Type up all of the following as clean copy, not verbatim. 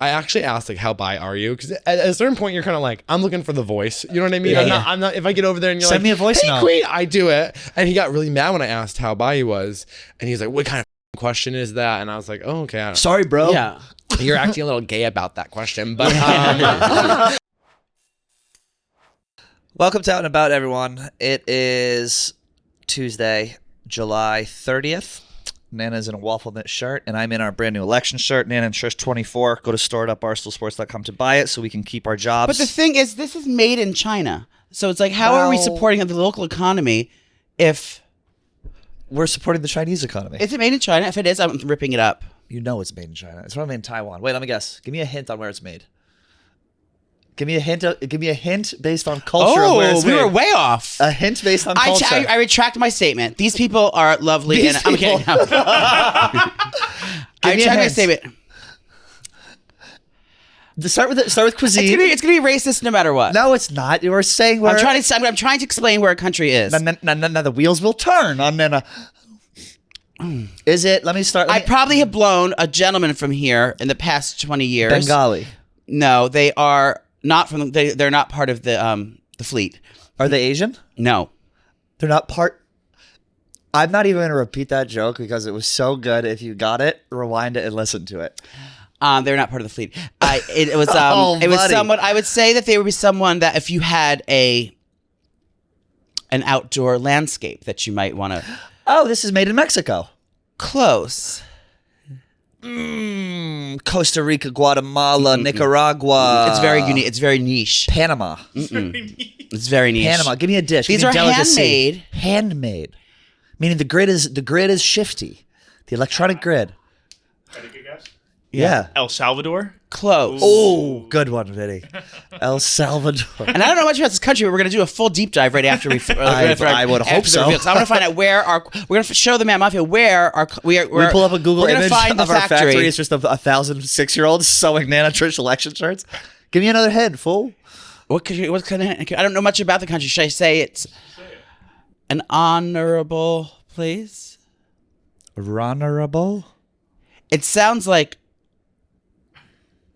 I actually asked, like, how bi are you? Because at a certain point, you're kind of like, I'm looking for the voice. You know what I mean? Yeah, I'm not, if I get over there and you're Send like, me a voice hey, note. queen, I do it. And he got really mad when I asked how bi he was. And he's like, what kind of question is that? And I was like, oh, okay. I don't Sorry, bro. Yeah. You're acting a little gay about that question. But Welcome to Out and About, everyone. It is Tuesday, July 30th. Nana's in a waffle knit shirt, and I'm in our brand new election shirt. Nana and Trish 24. Go to store.barstoolsports.com to buy it so we can keep our jobs. But the thing is, this is made in China. So it's like, how are we supporting the local economy if... We're supporting the Chinese economy. Is it made in China? If it is, I'm ripping it up. You know it's made in China. It's probably made in Taiwan. Wait, let me guess. Give me a hint on where it's made. Give me a hint based on culture of where it's made. We were way off. A hint based on culture. I retract my statement. These people are lovely. I'm kidding. No. I retract my statement. Start with cuisine. It's gonna be racist no matter what. No, it's not. You were saying where... I'm trying to explain where a country is. Now the wheels will turn on Nana. Is it? Let me start. I probably have blown a gentleman from here in the past 20 years. Bengali. No, they are not from. They're not part of the fleet. Are they Asian? No, they're not part. I'm not even going to repeat that joke because it was so good. If you got it, rewind it and listen to it. They're not part of the fleet. It was someone. I would say that they would be someone that if you had an outdoor landscape that you might want to. Oh, this is made in Mexico. Close. Costa Rica, Guatemala, Nicaragua. It's very unique. It's very niche. Panama. It's very niche. Panama. Give me a dish. These are handmade. Handmade. Meaning the grid is shifty. The electronic grid. Had a good guess? Yeah. El Salvador? Close. Oh, good one, Vinny. El Salvador. And I don't know much about this country, but we're going to do a full deep dive right after we. I would hope so. So I'm going to find out where we're going to show the Mad Mafia where we pull up a Google image find of the our factory. It's just 1,000 6-year-olds sewing Nana Trish election shirts. Give me another hint, fool. What kind of? I don't know much about the country. Should I say it's an honorable place? Honorable? It sounds like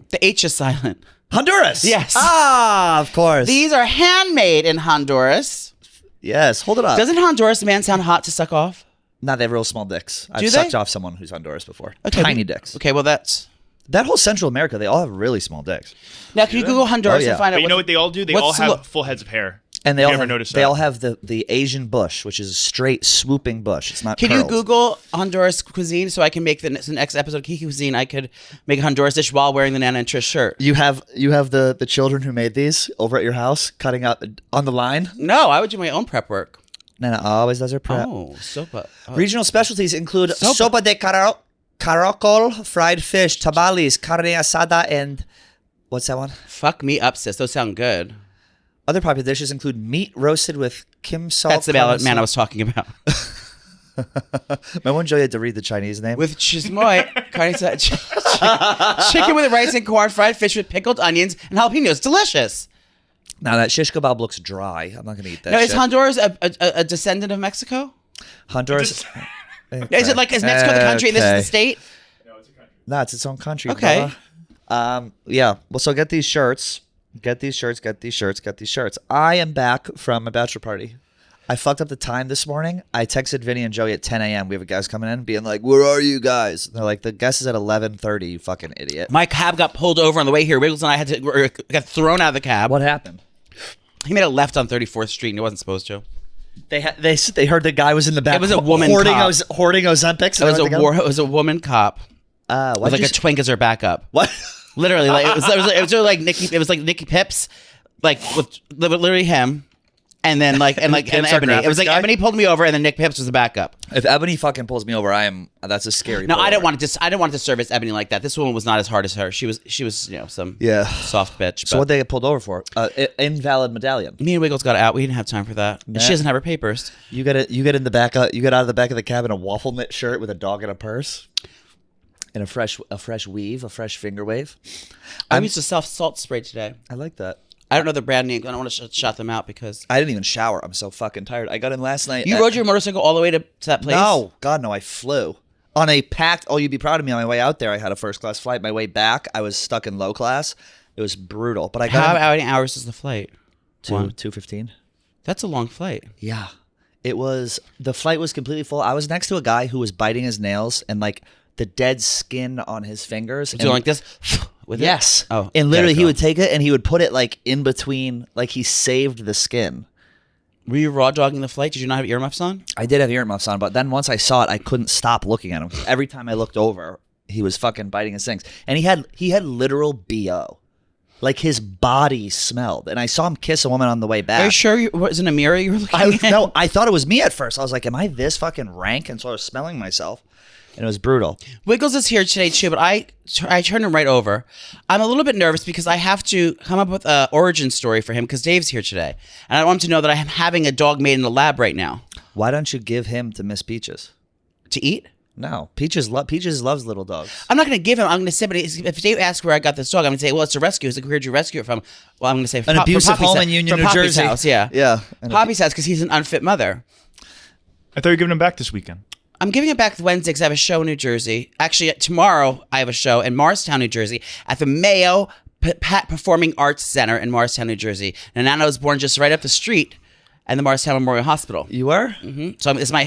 the H is silent. Honduras. Yes. Ah, of course. These are handmade in Honduras. Yes. Hold it up. Doesn't Honduras man sound hot to suck off? Nah, they have real small dicks. Do I've they? sucked off someone who's Honduras before. Okay, Tiny dicks. Okay, well that whole Central America, they all have really small dicks. Now can you Google Honduras and find out? But you know what they all do? They all have full heads of hair. And they all have the Asian bush, which is a straight swooping bush. It's not. Can curled. you Google Honduras cuisine so I can make the next episode of Kiki Cuisine? I could make a Honduras dish while wearing the Nana and Trish shirt. You have the children who made these over at your house cutting out on the line? No, I would do my own prep work. Nana always does her prep. Oh, sopa. Oh. Regional specialties include sopa de caracol, fried fish, tamales, carne asada, and what's that one? Fuck me up, sis. Those sound good. Other popular dishes include meat roasted with kim salt. That's the man I was talking about. Remember when Joey had to read the Chinese name? With chismoy, chicken with rice and corn, fried fish with pickled onions and jalapenos. Delicious. Now that shish kebab looks dry. I'm not going to eat that. Now, shit. is Honduras a descendant of Mexico? Honduras. Is it like, is Mexico the country and this is the state? No, it's a country. No, it's its own country. Okay. Yeah. Well, so get these shirts. Get these shirts. I am back from a bachelor party. I fucked up the time this morning. I texted Vinny and Joey at 10 a.m. We have a guest coming in being like, where are you guys? And they're like, the guest is at 11:30, you fucking idiot. My cab got pulled over on the way here. Wiggles and I got thrown out of the cab. What happened? He made a left on 34th Street and he wasn't supposed to. They heard the guy was in the back. It was a woman hoarding cop. Hoarding Ozempics. It was a woman cop. With like a twink as her backup. What? Literally, like it was like Nikki. It was like Nikki Pips, like with literally him, and then and Ebony. It was like Ebony pulled me over, and then Nick Pips was the backup. If Ebony fucking pulls me over, that's a scary. No, I don't want to service Ebony like that. This woman was not as hard as her. She was some soft bitch. So what they get pulled over for? Invalid medallion. Me and Wiggles got out. We didn't have time for that. Nah. She doesn't have her papers. You get in the back. You get out of the back of the cab in a waffle knit shirt with a dog in a purse. And a fresh weave, a fresh finger wave. I used a salt spray today. I like that. I don't know the brand name. I don't want to shout them out because I didn't even shower. I'm so fucking tired. I got in last night. You rode your motorcycle all the way to that place? No, God no. I flew. On a packed, you'd be proud of me. On my way out there, I had a first class flight. My way back, I was stuck in low class. It was brutal. But I got How many hours is the flight? 2:15. That's a long flight. Yeah. The flight was completely full. I was next to a guy who was biting his nails and like the dead skin on his fingers. So like this with yes. it? Oh. And literally he go. would take it and he would put it like in between, like he saved the skin. Were you raw dogging the flight? Did you not have earmuffs on? I did have earmuffs on, but then once I saw it, I couldn't stop looking at him. Every time I looked over, he was fucking biting his things. And he had literal BO. Like his body smelled. And I saw him kiss a woman on the way back. Are you sure it wasn't a mirror you were looking at? No, I thought it was me at first. I was like, am I this fucking rank? And so I was smelling myself. And it was brutal. Wiggles is here today too, but I turned him right over. I'm a little bit nervous because I have to come up with an origin story for him because Dave's here today. And I want him to know that I am having a dog made in the lab right now. Why don't you give him to Miss Peaches? To eat? No. Peaches loves little dogs. I'm not going to give him. I'm going to say, but if Dave asks where I got this dog, I'm going to say, well, it's a rescue. He's like, where'd you rescue it from? Well, I'm going to say, An abusive home in Union, from New Poppy's Jersey. house, yeah. Yeah. Poppy's house because he's an unfit mother. I thought you were giving him back this weekend. I'm giving it back Wednesday because I have a show in New Jersey. Actually, tomorrow I have a show in Morristown, New Jersey at the Mayo Performing Arts Center in Morristown, New Jersey. And Nana was born just right up the street at the Morristown Memorial Hospital. You were? Mm-hmm. So it's my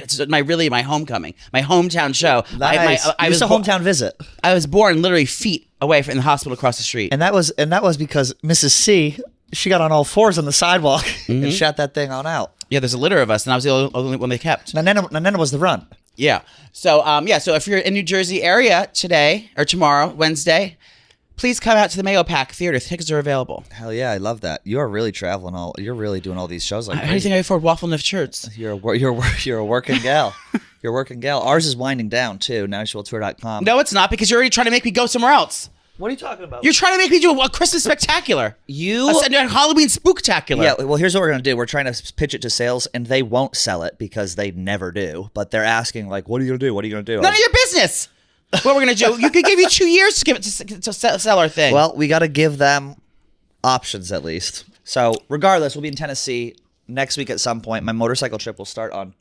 homecoming, my hometown show. Nice. I was was a hometown visit. I was born literally feet away from the hospital across the street. And that was because Mrs. C, she got on all fours on the sidewalk and shot that thing on out. Yeah, there's a litter of us, and I was the only one they kept. Nana was the runt. Yeah. So, so if you're in New Jersey area today or tomorrow, Wednesday, please come out to the Mayo Pack Theater. Tickets are available. Hell yeah, I love that. You are really traveling you're really doing all these shows like How do you think I afford Waffle Niff shirts? You're a working gal. You're a working gal. Ours is winding down too, nationaltour.com. No, it's not because you're already trying to make me go somewhere else. What are you talking about? You're trying to make me do a Christmas spectacular. A Halloween spooktacular. Yeah, well, here's what we're going to do. We're trying to pitch it to sales, and they won't sell it because they never do. But they're asking, like, what are you going to do? What are you going to do? None of your business. What we're going to do. You could give you 2 years to give it to sell our thing. Well, we got to give them options at least. So regardless, we'll be in Tennessee next week at some point. My motorcycle trip will start on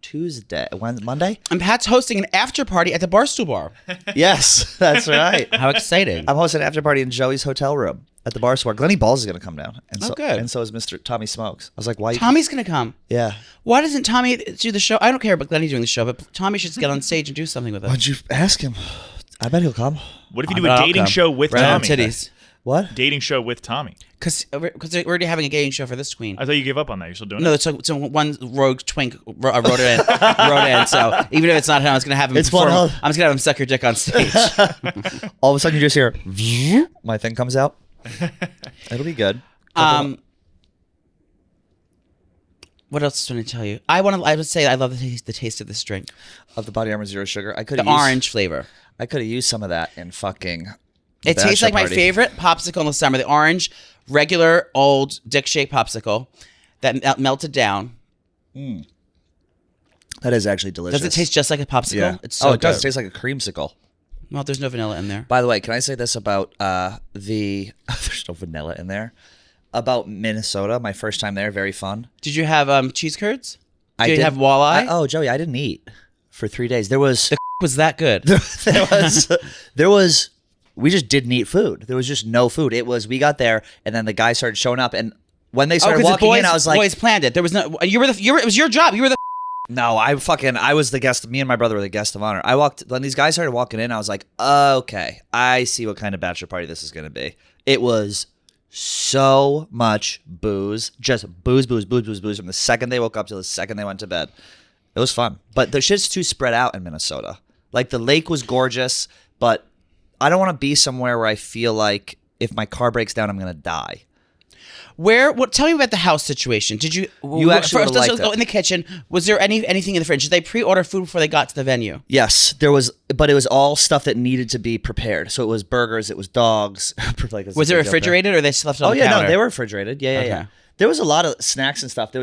Monday? And Pat's hosting an after party at the Barstool Bar. Yes, that's right. How exciting. I'm hosting an after party in Joey's hotel room at the Barstool Bar. Glennie Balls is going to come down. And so, good. And so is Mr. Tommy Smokes. I was like, why? Tommy's going to come. Yeah. Why doesn't Tommy do the show? I don't care about Glennie doing the show, but Tommy should get on stage and do something with us. Why don't you ask him? I bet he'll come. What if you do a dating show with Tommy? Titties. What? Dating show with Tommy. Because we're already having a dating show for this queen. I thought you gave up on that. You're still doing No, it? it's one rogue twink wrote it in. So even if it's not him, I was going to have him perform. I'm just going to have him suck your dick on stage. All of a sudden you just hear, my thing comes out. It'll be good. What else do I want to tell you? I would say I love the taste of this drink. Of the Body Armor Zero Sugar. The orange flavor. I could have used some of that in fucking... It tastes like my favorite popsicle in the summer. The orange, regular, old dick-shaped popsicle that melted down. That is actually delicious. Does it taste just like a popsicle? Yeah. It's so it does. It good. tastes like a creamsicle. Well, there's no vanilla in there. By the way, can I say this about there's no vanilla in there. About Minnesota, my first time there, very fun. Did you have cheese curds? Did you did have walleye? Joey, I didn't eat for 3 days. There was... Was that good? there was... We just didn't eat food. There was just no food. We got there, and then the guys started showing up, and when they started walking in, I was like... boys planned it. There was no... it was your job. You were the... No, I was the guest. Me and my brother were the guest of honor. When these guys started walking in, I was like, okay, I see what kind of bachelor party this is going to be. It was so much booze. Just booze from the second they woke up to the second they went to bed. It was fun. But the shit's too spread out in Minnesota. Like, the lake was gorgeous, but I don't want to be somewhere where I feel like if my car breaks down, I'm going to die. Tell me about the house situation. Did you... actually would've liked it. In the kitchen, was there anything in the fridge? Did they pre-order food before they got to the venue? Yes, there was, but it was all stuff that needed to be prepared. So it was burgers, it was dogs. Was it refrigerated or they just left it on the counter? Oh yeah, no, they were refrigerated. Yeah. Okay. There was a lot of snacks and stuff. It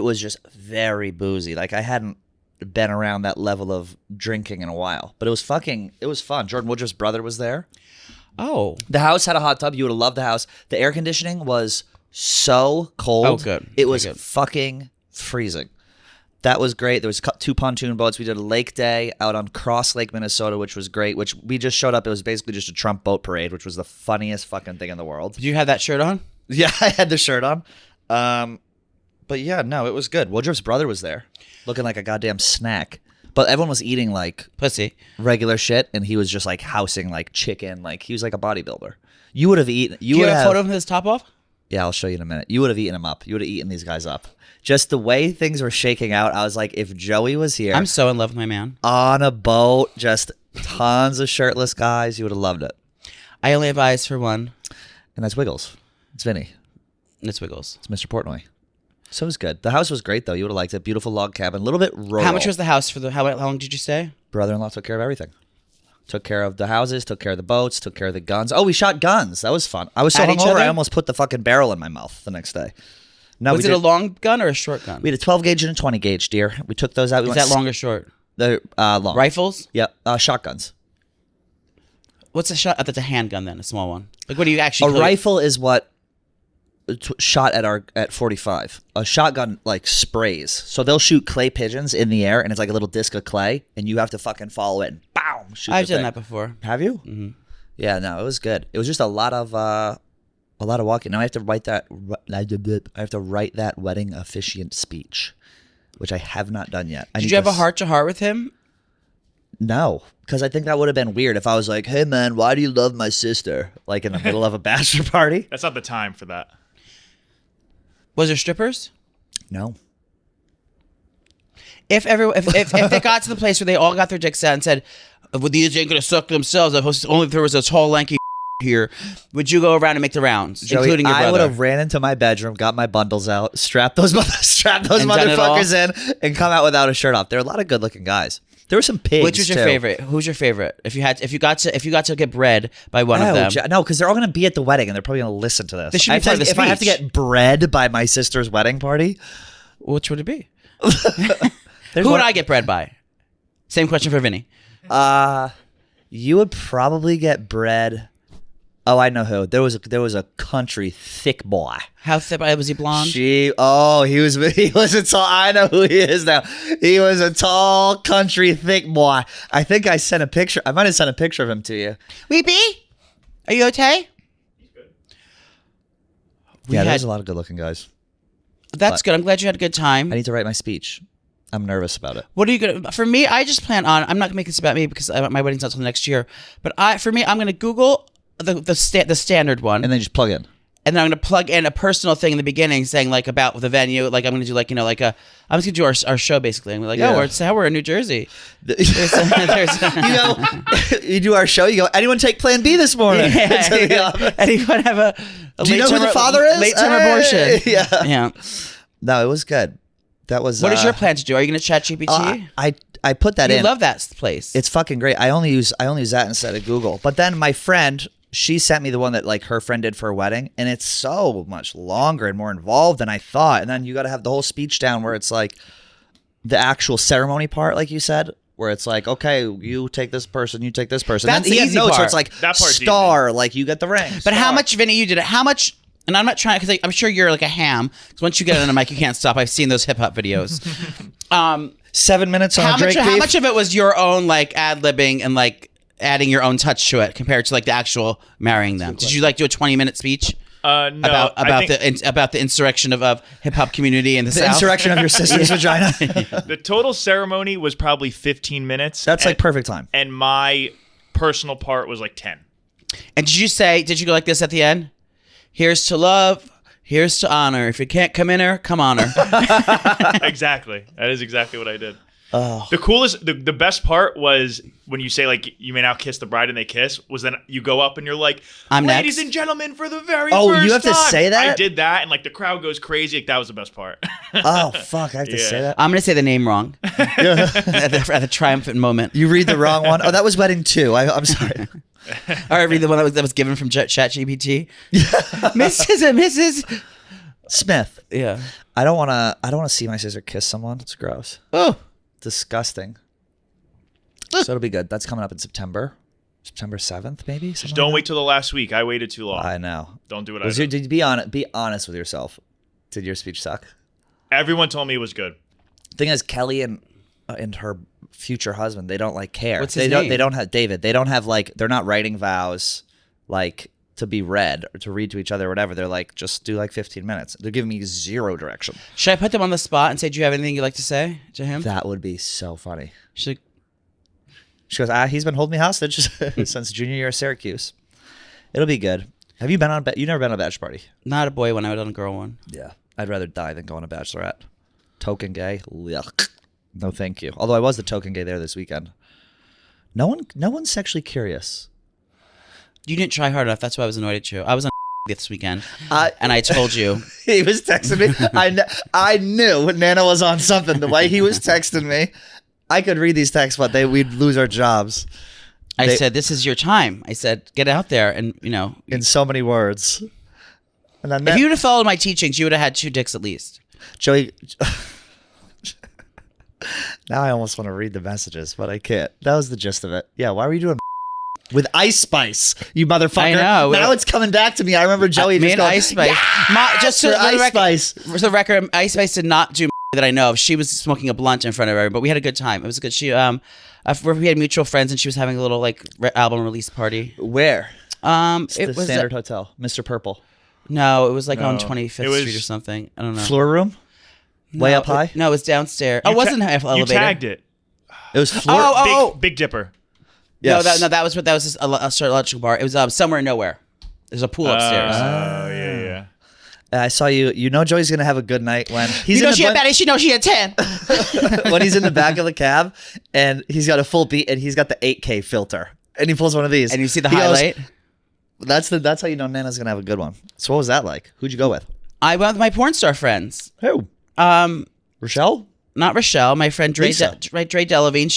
was just very boozy. Like, I hadn't been around that level of drinking in a while. But it was fun. Jordan Woodruff's brother was there. Oh. The house had a hot tub. You would have loved the house. The air conditioning was so cold. Oh, good. It was good. fucking freezing. That was great. There was 2 pontoon boats. We did a lake day out on Cross Lake, Minnesota, which was great. Which we just showed up. It was basically just a Trump boat parade, which was the funniest fucking thing in the world. Did you have that shirt on? Yeah, I had the shirt on. But yeah, no, it was good. Woodruff's brother was there, looking like a goddamn snack. But everyone was eating like Pussy. regular shit, and he was just like housing like chicken. Like he was like a bodybuilder. You would have eaten. Do you have a photo of his top off? Yeah, I'll show you in a minute. You would have eaten him up. You would have eaten these guys up. Just the way things were shaking out, I was like, if Joey was here, I'm so in love with my man. on a boat, just tons of shirtless guys, you would have loved it. I only have eyes for one. And that's Wiggles. It's Vinny. It's Wiggles. It's Mr. Portnoy. So it was good. The house was great, though. You would have liked it. Beautiful log cabin. A little bit rural. How much was the house for the? How long did you stay? Brother-in-law took care of everything. Took care of the houses, took care of the boats, took care of the guns. Oh, we shot guns. That was fun. I was so At each hungover, other? I almost put the fucking barrel in my mouth the next day. No, Was it a long gun or a short gun? We had a 12 gauge and a 20 gauge, dear. We took those out. We Is went that long or short? They're long. Rifles? Yep. Shotguns. What's a shot? That's a handgun then, a small one. Like what do you actually? A rifle is what shot at 45. A shotgun like sprays. So they'll shoot clay pigeons in the air, and it's like a little disc of clay, and you have to fucking follow it and boom, shoot. I've the done thing. that before. Have you? Mm-hmm. Yeah, no, it was good. It was just a lot of walking. Now I have to write that. I have to write that wedding officiant speech, which I have not done yet. Did you have a heart-to-heart with him? No, because I think that would have been weird if I was like, "Hey man, why do you love my sister?" Like in the middle of a bachelor party. That's not the time for that. Was there strippers? No. If it got to the place where they all got their dicks out and said, "Well, these ain't gonna suck themselves. Only if there was a tall, lanky here," would you go around and make the rounds, Joey, including your brother? I would have ran into my bedroom, got my bundles out, strapped those And done it motherfuckers in, and come out without a shirt off. There are a lot of good-looking guys. There were some pigs. Which was your too. favorite? Who's your favorite? If you got to get bred by one of them. No, because they're all going to be at the wedding, and they're probably going to listen to this. They should be part of the if I have to speech. get bred by my sister's wedding party, Which would it be? Who would I get bred by? Same question for Vinny. you would probably get bred. Oh, I know who. There was a country thick boy. How thick was he? Blonde? He was a tall. I know who he is now. He was a tall country thick boy. I think I sent a picture. I might have sent a picture of him to you. Weepy, are you okay? Yeah, there's a lot of good-looking guys. That's good. I'm glad you had a good time. I need to write my speech. I'm nervous about it. What are you gonna? For me, I just plan on. I'm not gonna make this about me because my wedding's not until next year. But I'm gonna Google the standard one, And then just plug in. and then I'm gonna plug in a personal thing in the beginning, saying like about the venue. Like I'm gonna do like I'm just gonna do our show basically. I'm like, Yeah. we're in New Jersey. You do our show. You go. Anyone take Plan B this morning? Anyone have a Do you know who the father is? Late term abortion. Yeah. Yeah. No, it was good. That was. What is your plan to do? Are you gonna chat GPT? I put that You in. love that place. It's fucking great. I only use that instead of Google. But then my friend, she sent me the one that like her friend did for her wedding, and it's so much longer and more involved than I thought. And then you got to have the whole speech down where it's like the actual ceremony part, like you said, where it's like, okay, you take this person, you take this person. That's then the he had easy notes part. where it's like That part's star, like you get the ring. But how much, Vinny, you did it? How much? And I'm not trying because I'm sure you're like a ham. Because once you get on a mic, you can't stop. I've seen those hip hop videos. 7 minutes on How a Drake much? How beef? much of it was your own like ad libbing and like adding your own touch to it compared to like the actual marrying them? Did you like do a 20-minute speech No, about the insurrection of hip hop community in the The South? insurrection of your sister's vagina. the total ceremony was probably 15 minutes. That's like perfect time. And my personal part was like 10. And did you go like this at the end? Here's to love. Here's to honor. If you can't come in her, come on her. Exactly. That is exactly what I did. The coolest, the best part was when you say like you may now kiss the bride and they kiss. Was then you go up and you're like, I'm ladies next." and gentlemen, for the very Oh, first you have to time." say that? I did that, and like the crowd goes crazy. Like, that was the best part. Oh fuck! I have to Yeah. say that. I'm gonna say the name wrong at the triumphant moment. You read the wrong one. Oh, that was wedding 2. I'm sorry. Or I read the one that was given from ChatGPT. Mrs. and Mrs. Smith. Yeah. I don't want to see my sister kiss someone. It's gross. Oh. Disgusting. So it'll be good. That's coming up in September 7th, maybe. Just don't wait till the last week. I waited too long. I know. Don't do what Was I your, did. be honest with yourself. Did your speech suck? Everyone told me it was good. Thing is, Kelly and her future husband, they don't like care. What's his They don't. name? They don't have David. They don't have like. They're not writing vows like to be read or to read to each other or whatever. They're like, just do like 15 minutes. They're giving me zero direction. Should I put them on the spot and say, do you have anything you'd like to say to him? That would be so funny. She's like, She goes, he's been holding me hostage since junior year of Syracuse. It'll be good. Have you been on? You've never been on a bachelor party? not a boy one, I was on a girl one. Yeah, I'd rather die than go on a bachelorette. Token gay, yuck. No, thank you. Although I was the token gay there this weekend. No one's sexually curious. You didn't try hard enough. That's why I was annoyed at you. I was on this weekend, and I told you. He was texting me. I knew Nana was on something. The way he was texting me, I could read these texts, but we'd lose our jobs. I said, "This is your time." I said, "Get out there," and in so many words. And then if you would have followed my teachings, you would have had 2 dicks at least. Joey. Now I almost want to read the messages, but I can't. That was the gist of it. Yeah, why were you doing with Ice Spice, you motherfucker? I know. Now it's coming back to me. I remember Joey just going, Ice Spice. "Yes, Just for for Ice the Spice." For the record, Ice Spice did not do that I know of. She was smoking a blunt in front of everybody, but we had a good time. It was good. We had mutual friends, and she was having a little like album release party. Where? It The was Standard Hotel, Mr. Purple. No, it was like on No, 25th it was- Street or something. I don't know. Floor room? Way up high? No, it was downstairs. Oh, it wasn't half You elevator. tagged it. It was floor. Oh, Big Dipper. Yes. That was just a electrical bar. It was somewhere nowhere. There's a pool upstairs. Oh, yeah. I saw you. You know Joey's going to have a good night when he's You know in she the had Betty. She knows she had 10. when he's in the back of the cab and he's got a full beat and he's got the 8K filter and he pulls one of these. And you see the He goes, highlight. That's how you know Nana's going to have a good one. So what was that like? Who'd you go with? I went with my porn star friends. Who? Rochelle? Not Rochelle. My friend Dre Lisa. Delavine.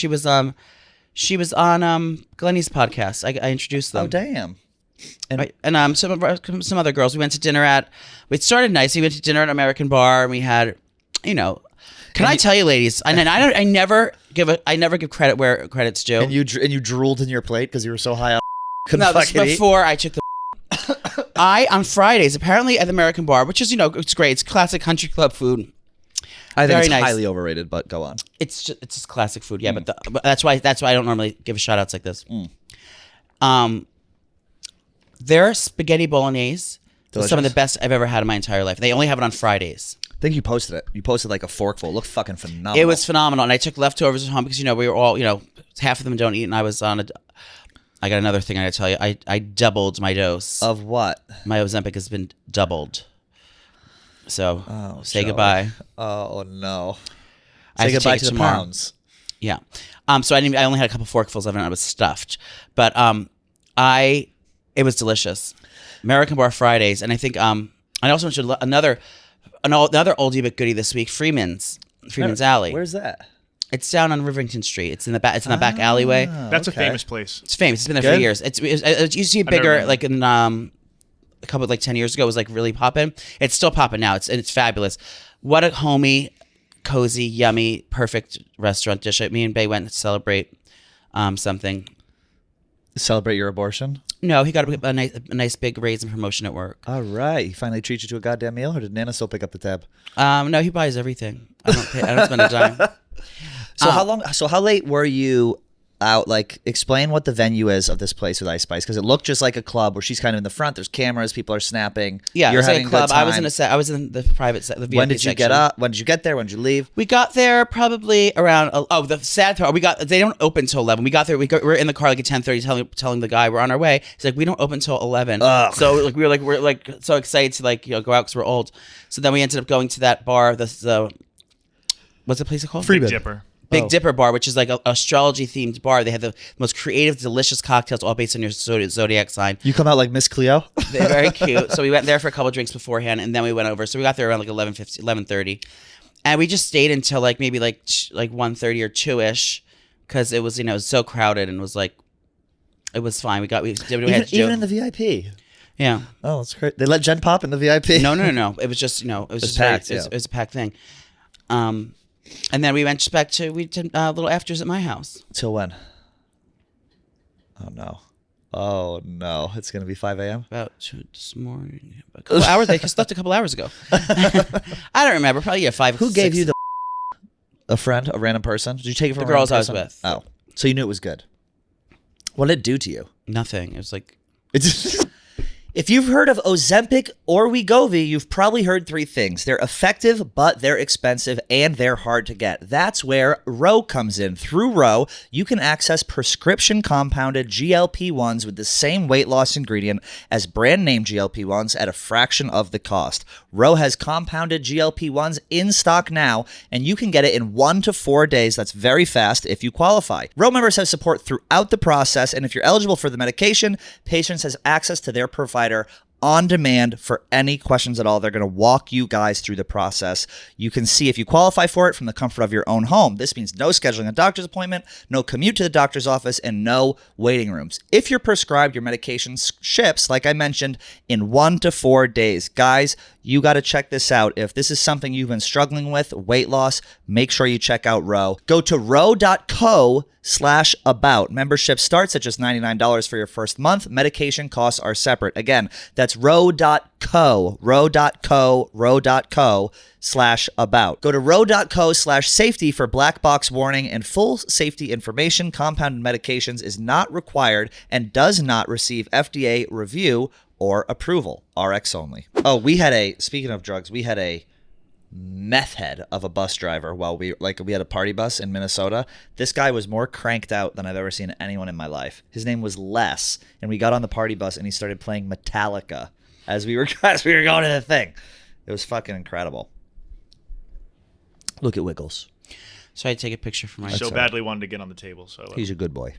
She was on Glennie's podcast. I introduced them. Oh, damn. And some other girls. We went to dinner at. It started nice. We went to dinner at American Bar, and we had, Can I tell you, ladies? And I never give credit where credit's due. And you drooled in your plate because you were so high up. No, this was before I took the. On Fridays, apparently at the American Bar, which is it's great. It's classic country club food. I think Very it's nice. highly overrated, but go on. It's just classic food, yeah. But that's why I don't normally give shout outs like this. Their spaghetti bolognese was some of the best I've ever had in my entire life. They only have it on Fridays. I think you posted it. You posted like a forkful. It looked fucking phenomenal. It was phenomenal, and I took leftovers at home because we were all half of them don't eat, and I was on I got another thing I gotta tell you. I doubled my dose. Of what? My Ozempic has been doubled. So say Joey. goodbye. Oh no. I have Say goodbye take to it the tomorrow. pounds. Yeah. So I only had a couple forkfuls of it and I was stuffed. But it was delicious. American Bar Fridays. And I think I also went to another oldie but goodie this week, Freeman's Alley. Where's that? It's down on Rivington Street. It's in the back alleyway. That's a famous place. It's famous. It's been there Good. for years. It used to be never bigger been. like in a couple 10 years ago. It was like really popping. It's still popping now. It's fabulous. What a homey, cozy, yummy, perfect restaurant dish. Me and Bay went to celebrate something. Celebrate your abortion? No, he got a nice big raise in promotion at work. All right. He finally treats you to a goddamn meal, or did Nana still pick up the tab? No, he buys everything. I don't spend a dime. So how late were you out? Like, explain what the venue is of this place with Ice Spice, because it looked just like a club where she's kind of in the front. There's cameras, people are snapping. Yeah, you're it's like having a club. good I was time. I was in the private set. The VIP When did you section. get up? When did you get there? When did you leave? We got there probably around. The sad part. They don't open till 11. We got there. We're in the car like at 10:30, telling the guy we're on our way. He's like, we don't open till 11. Ugh. So like we're so excited to go out because we're old. So then we ended up going to that bar. The what's the place called? Freeman. Dipper. Big Dipper bar, which is like a astrology themed bar. They have the most creative, delicious cocktails, all based on your zodiac sign. You come out like Miss Cleo? They're very cute. So we went there for a couple of drinks beforehand, and then we went over. So we got there around like 11:30, and we just stayed until like maybe like 1:30 or 2ish, because it was it was so crowded and it was fine. We did what we had to do. Even in the VIP? Yeah. Oh, that's great. They let Jen pop in the VIP? No. It was just it was just packed, it was a packed thing. And then we went back to little afters at my house. Till when? Oh, no. Oh, no. It's going to be 5 a.m.? About 2 this morning. A couple hours. They slept a couple hours ago. I don't remember. Probably 5. Who gave you the A friend, a random person? Did you take it from The a girls random I was person? with. Oh, so you knew it was good. What did it do to you? Nothing. It was like If you've heard of Ozempic or Wegovy, you've probably heard three things. They're effective, but they're expensive, and they're hard to get. That's where Ro comes in. Through Ro, you can access prescription compounded GLP-1s with the same weight loss ingredient as brand name GLP-1s at a fraction of the cost. Ro has compounded GLP-1s in stock now, and you can get it in 1 to 4 days. That's very fast if you qualify. Ro members have support throughout the process, and if you're eligible for the medication, patients have access to their provider on demand for any questions at all. They're going to walk you guys through the process. You can see if you qualify for it from the comfort of your own home. This means no scheduling a doctor's appointment, no commute to the doctor's office, and no waiting rooms. If you're prescribed, your medication ships, like I mentioned, in 1 to 4 days. Guys, you got to check this out. If this is something you've been struggling with, weight loss, make sure you check out Ro. Go to ro.co/about. Membership starts at just $99 for your first month. Medication costs are separate. Again, that's ro.co/about. Go to ro.co/safety for black box warning and full safety information. Compounded medications is not required and does not receive FDA review or approval. RX only. Oh, speaking of drugs, we had a meth head of a bus driver while we had a party bus in Minnesota. This guy was more cranked out than I've ever seen anyone in my life. His name was Les, and we got on the party bus and he started playing Metallica as we were going to the thing. It was fucking incredible. Look at Wiggles. so I take a picture for my. So badly wanted to get on the table. So He's a good boy.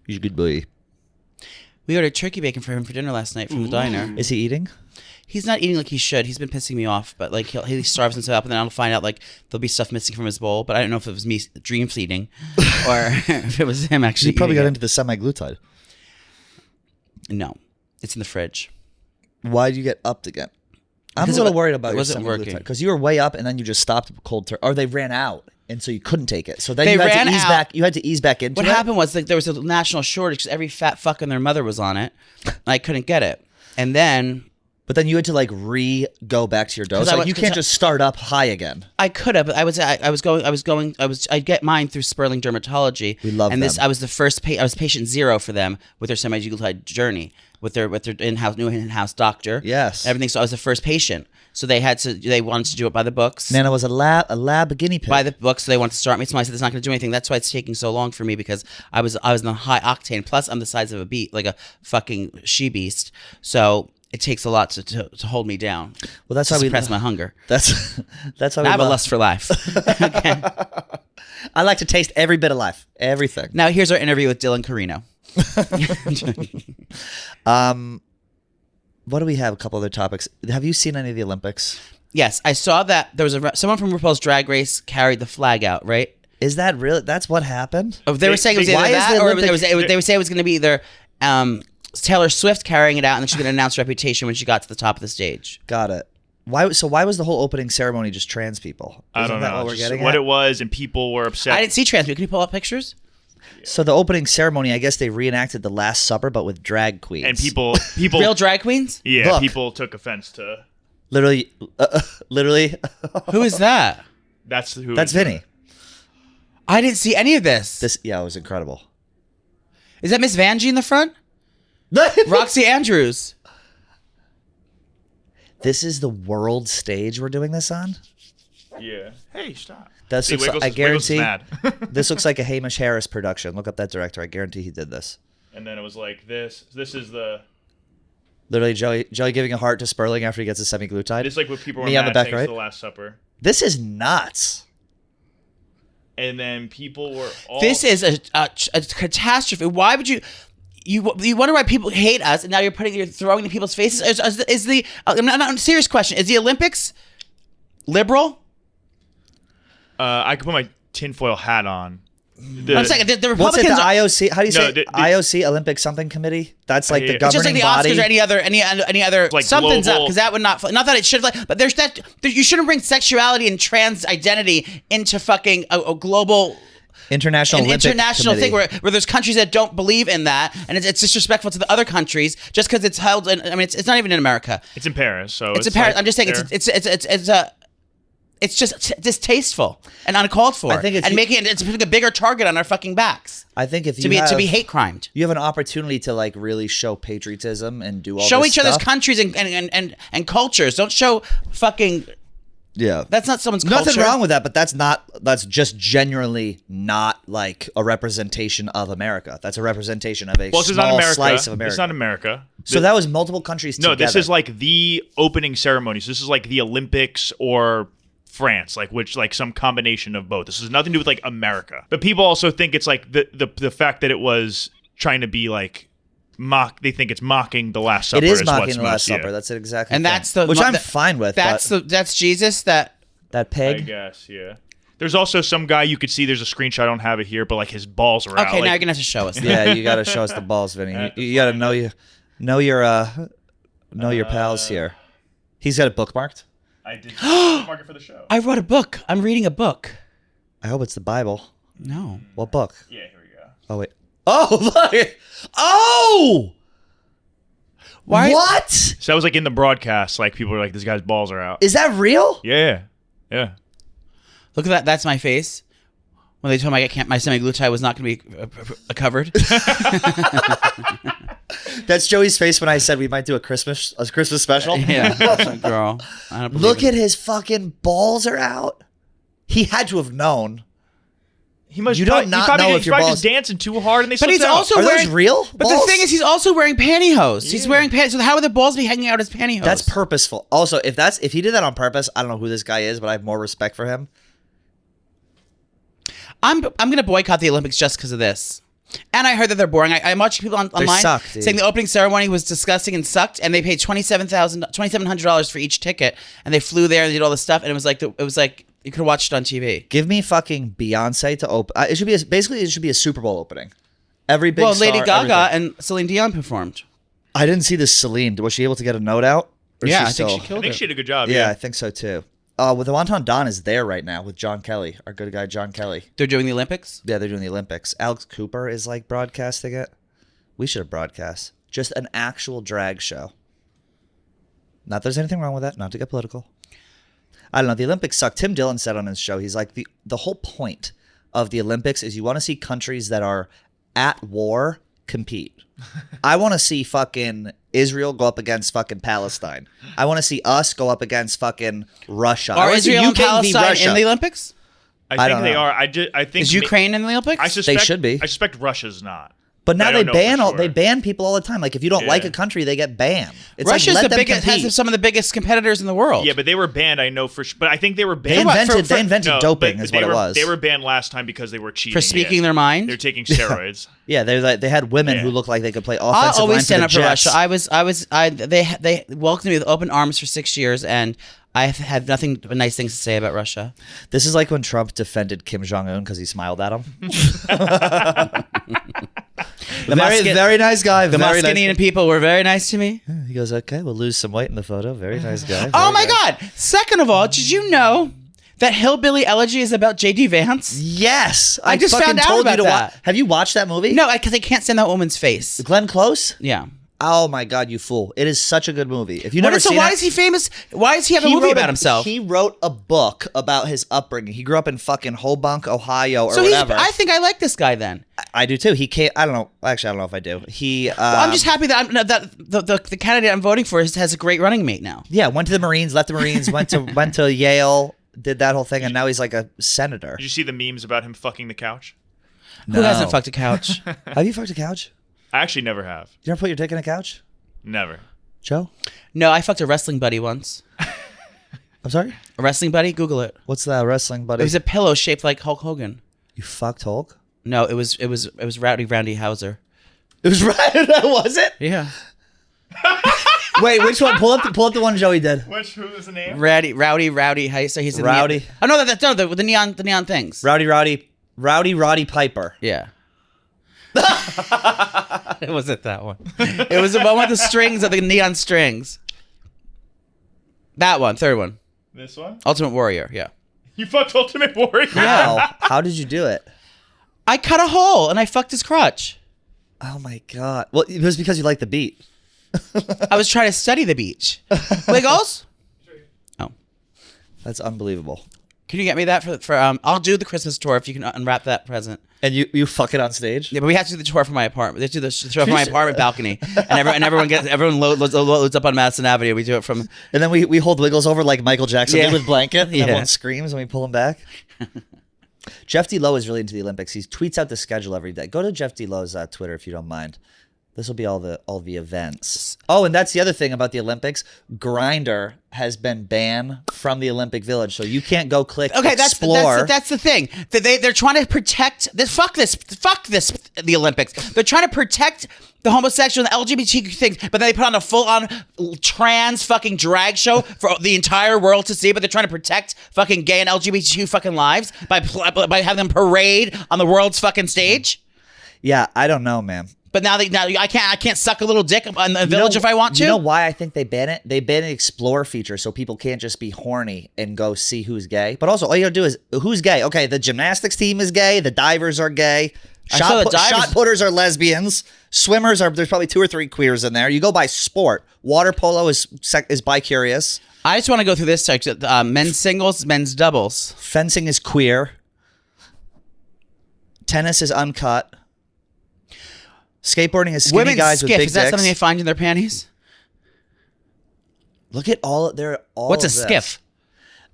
He's a good boy. We ordered turkey bacon for him for dinner last night from the diner. Is he eating? He's not eating like he should. He's been pissing me off, but like he starves himself up, and then I'll find out like there'll be stuff missing from his bowl. But I don't know if it was me dream feeding or if it was him actually. He probably eating got it. into the semi-glutide. No, it's in the fridge. Why did you get upped again? I'm a Because little worried about it your wasn't working. because you were way up and then you just stopped cold turkey, or they ran out and so you couldn't take it. So then They you had ran to ease out. back. You had to ease back into What it. happened was like there was a national shortage because every fat fuck and their mother was on it. And I couldn't get it, and then But then you had to like go back to your dose. 'Cause I Like went- you can't just start up high again. I could have, but I'd get mine through Sperling Dermatology. We love and them. I was the first, I was patient 0 for them with their semaglutide journey, with their new in-house doctor. Yes. Everything. So I was the first patient. So they wanted to do it by the books. Nana was a lab guinea pig. By the books, so they wanted to start me. So I said, "It's not going to do anything." That's why it's taking so long for me because I was in the high octane. Plus, I'm the size of like a fucking she beast. So it takes a lot to hold me down. Well, that's to why we suppress my hunger. That's why we I have a love- lust for life. Okay. I like to taste every bit of life, everything. Now here's our interview with Dylan Carlino. What do we have? A couple other topics. Have you seen any of the Olympics? Yes, I saw that there was someone from RuPaul's Drag Race carried the flag out, right? Is that really? That's what happened? Oh, they were saying it was why either is that the or Olympic- they would say it was going to be either Taylor Swift carrying it out and then she's going to announce Reputation when she got to the top of the stage. Got it. Why was the whole opening ceremony just trans people? I don't that know what we're just getting what at? it was, and people were upset. I didn't see trans people. Can you pull up pictures? So the opening ceremony, I guess they reenacted the Last Supper, but with drag queens. and people, Real drag queens? yeah, Look. people took offense to. literally. Who is that? That's who. That's Vinny. I didn't see any of this. It was incredible. Is that Miss Vanjie in the front? Roxy Andrews. This is the world stage we're doing this on. Yeah. Hey, stop. That's See, Wiggles, I Wiggles is guarantee. mad. This looks like a Hamish Harris production. Look up that director. I guarantee he did this. And then it was like this. This is the. Literally, Joey giving a heart to Sperling after he gets a semi-glutide. This is like what people were Me on the mad back, saying right? it's the Last Supper. This is nuts. And then people were all. This is a catastrophe. Why would you wonder why people hate us, and now you're throwing it in people's faces? Is the I'm not serious question? Is the Olympics liberal? I could put my tinfoil hat on. I'm saying the What's it? Republicans. The IOC? How do you No, say the- IOC Olympic something committee? That's like the Yeah. it's just like governing the body. Oscars or any other Like something's up global- because that would not that it should but there's that you shouldn't bring sexuality and trans identity into fucking a global. International An Olympic international Committee. thing where there's countries that don't believe in that, and it's disrespectful to the other countries just because it's held. It's not even in America. It's in Paris, so It's in Paris. like I'm just saying there. It's just distasteful and uncalled for. I think and making it's putting a bigger target on our fucking backs. I think if to be hate crimed. You have an opportunity to like really show patriotism and do all show this each other's stuff. countries and cultures. Don't show fucking. Yeah, that's not someone's culture. Nothing wrong with that, but that's just genuinely not like a representation of America. That's a representation of a small slice of America. It's not America. So that was multiple countries together. No, this is like the opening ceremony. So this is like the Olympics or France, like some combination of both. This has nothing to do with like America. But people also think it's like the fact that it was trying to be like they think it's mocking the Last Supper. It is mocking the Last Supper. That's it exactly. And that's the which I'm fine with. That's Jesus. That pig. I guess, yeah. There's also some guy you could see. There's a screenshot. I don't have it here, but like his balls are out. Okay, now like, you're gonna have to show us. Yeah, you got to show us the balls, Vinny. You got to know your pals here. He's got it bookmarked. I did bookmark it for the show. I wrote a book. I'm reading a book. I hope it's the Bible. No. What book? Yeah, here we go. Oh wait. Oh look! Oh! Why? What? So that was like in the broadcast. Like people were like, "This guy's balls are out." Is that real? Yeah. Look at that. That's my face. When they told me my semi-glutide was not going to be covered. That's Joey's face when I said we might do a Christmas special. Yeah, girl. I don't believe Look it. at his fucking balls are out. He had to have known. He must. You don't not know if your balls just dancing too hard and they. But he's slipped out. also Are wearing those real But balls? the thing is, he's also wearing pantyhose. He's wearing pantyhose. So how would the balls be hanging out his pantyhose? That's purposeful. Also, if he did that on purpose, I don't know who this guy is, but I have more respect for him. I'm going to boycott the Olympics just because of this. And I heard that they're boring. I'm watching people online suck, dude. saying the opening ceremony was disgusting and sucked, and they paid $2,700 for each ticket, and they flew there and did all this stuff, and it was like you could have watched it on TV. Give me fucking Beyonce to open. It should be a Super Bowl opening. Every big Well, Lady star, Gaga everything. and Celine Dion performed. I didn't see this Celine. Was she able to get a note out? Or Yeah, she I think she still- killed I think it. she did a good job. Yeah, Yeah. I think so too. Well, the Wonton Don is there right now with John Kelly, our good guy John Kelly. They're doing the Olympics? Yeah, they're doing the Olympics. Alex Cooper is like broadcasting it. We should have broadcast just an actual drag show. Not that there's anything wrong with that. Not to get political. I don't know. The Olympics suck. Tim Dillon said on his show, he's like, the whole point of the Olympics is you want to see countries that are at war compete. I want to see fucking Israel go up against fucking Palestine. I want to see us go up against fucking Russia. I Are wanna see Israel and UK v. Palestine Russia. in the Olympics? I don't think they know. are. I think Is Ukraine in the Olympics? I suspect should be. I suspect Russia's not. But now I they don't know ban for sure. they ban people all the time. Like if you don't like Yeah. a country, they get banned. It's Russia's like, let the them biggest, compete. has some of the biggest competitors in the world. Yeah, but they were banned. I know for sure. But I think they were They banned. invented No, doping but is they what were, it was. They were banned last time because they were cheating. For speaking their mind? They're taking steroids. Yeah, they had women Yeah. who looked like they could play I'll offensive line always for stand the up for Jets. Russia. They welcomed me with open arms for 6 years, and I have had nothing but nice things to say about Russia. This is like when Trump defended Kim Jong Un because he smiled at him. Very nice guy. The very Muscanian nice. people were very nice to me. He goes, okay, we'll lose some weight in the photo. Very nice guy. Oh Very my nice. God! Second of all, did you know that Hillbilly Elegy is about J.D. Vance? Yes, I just fucking found out told about you to that. Have you watched that movie? No, because I can't stand that woman's face. Glenn Close. Yeah. Oh my God, you fool! It is such a good movie. If you never seen why it, is he famous? Why does he have a movie about himself? He wrote a book about his upbringing. He grew up in fucking Hoboken, Ohio, or So whatever. I think I like this guy then. I do too. He can't. I don't know. Actually, I don't know if I do. He. I'm just happy that the candidate I'm voting for has a great running mate now. Yeah, went to the Marines, left the Marines, went to Yale, did that whole thing, and now he's like a senator. Did you see the memes about him fucking the couch? Who hasn't fucked a couch? Have you fucked a couch? I actually never have. You ever put your dick in a couch, Never. Joe? No, I fucked a wrestling buddy once. I'm sorry. A wrestling buddy? Google it. What's that wrestling buddy? It was a pillow shaped like Hulk Hogan. You fucked Hulk? No, it was Rowdy Hauser. It was right. That was it. Yeah. Wait, which one? Pull up the one Joey did. Who was the name? Rowdy. How you say he's in Rowdy. The, oh no, the neon things. Rowdy Piper. Yeah. It wasn't that one. It was the one with the strings, the neon strings. That one, third one. This one? Ultimate Warrior, yeah. You fucked Ultimate Warrior? How? How did you do it? I cut a hole and I fucked his crotch. Oh my God. Well, it was because you liked the beat. I was trying to study the beach. Wiggles? Oh. That's unbelievable. Can you get me that for I'll do the Christmas tour if you can unwrap that present. And you fuck it on stage? Yeah, but we have to do the tour from my apartment. We have to do the tour from my apartment balcony, and everyone loads up on Madison Avenue. We do it from, And then we hold Wiggles over like Michael Jackson Yeah. did with blanket. And Yeah. everyone screams and we pull him back. Jeff D. Lowe is really into the Olympics. He tweets out the schedule every day. Go to Jeff D. Lowe's Twitter if you don't mind. This will be all the events. Oh, and that's the other thing about the Olympics. Grindr has been banned from the Olympic Village, so you can't go click explore. That's the thing. They're trying to protect this. Fuck this. The Olympics. They're trying to protect the homosexual and LGBT things, but then they put on a full-on trans fucking drag show for the entire world to see. But they're trying to protect fucking gay and LGBTQ fucking lives by having them parade on the world's fucking stage. Yeah, I don't know, man. But now I can't suck a little dick on the village if I want to. You know why I think they ban it? They ban an explore feature so people can't just be horny and go see who's gay. But also, all you gotta do is who's gay. Okay, the gymnastics team is gay. The divers are gay. Shot putters are lesbians. Swimmers are. There's probably 2 or 3 queers in there. You go by sport. Water polo is bi-curious. I just want to go through this section. Men's singles, men's doubles. Fencing is queer. Tennis is uncut. Skateboarding is skinny Women's guys skiff. with big Is that dicks. something they find in their panties? Look at all. They're all. What's a of this. skiff?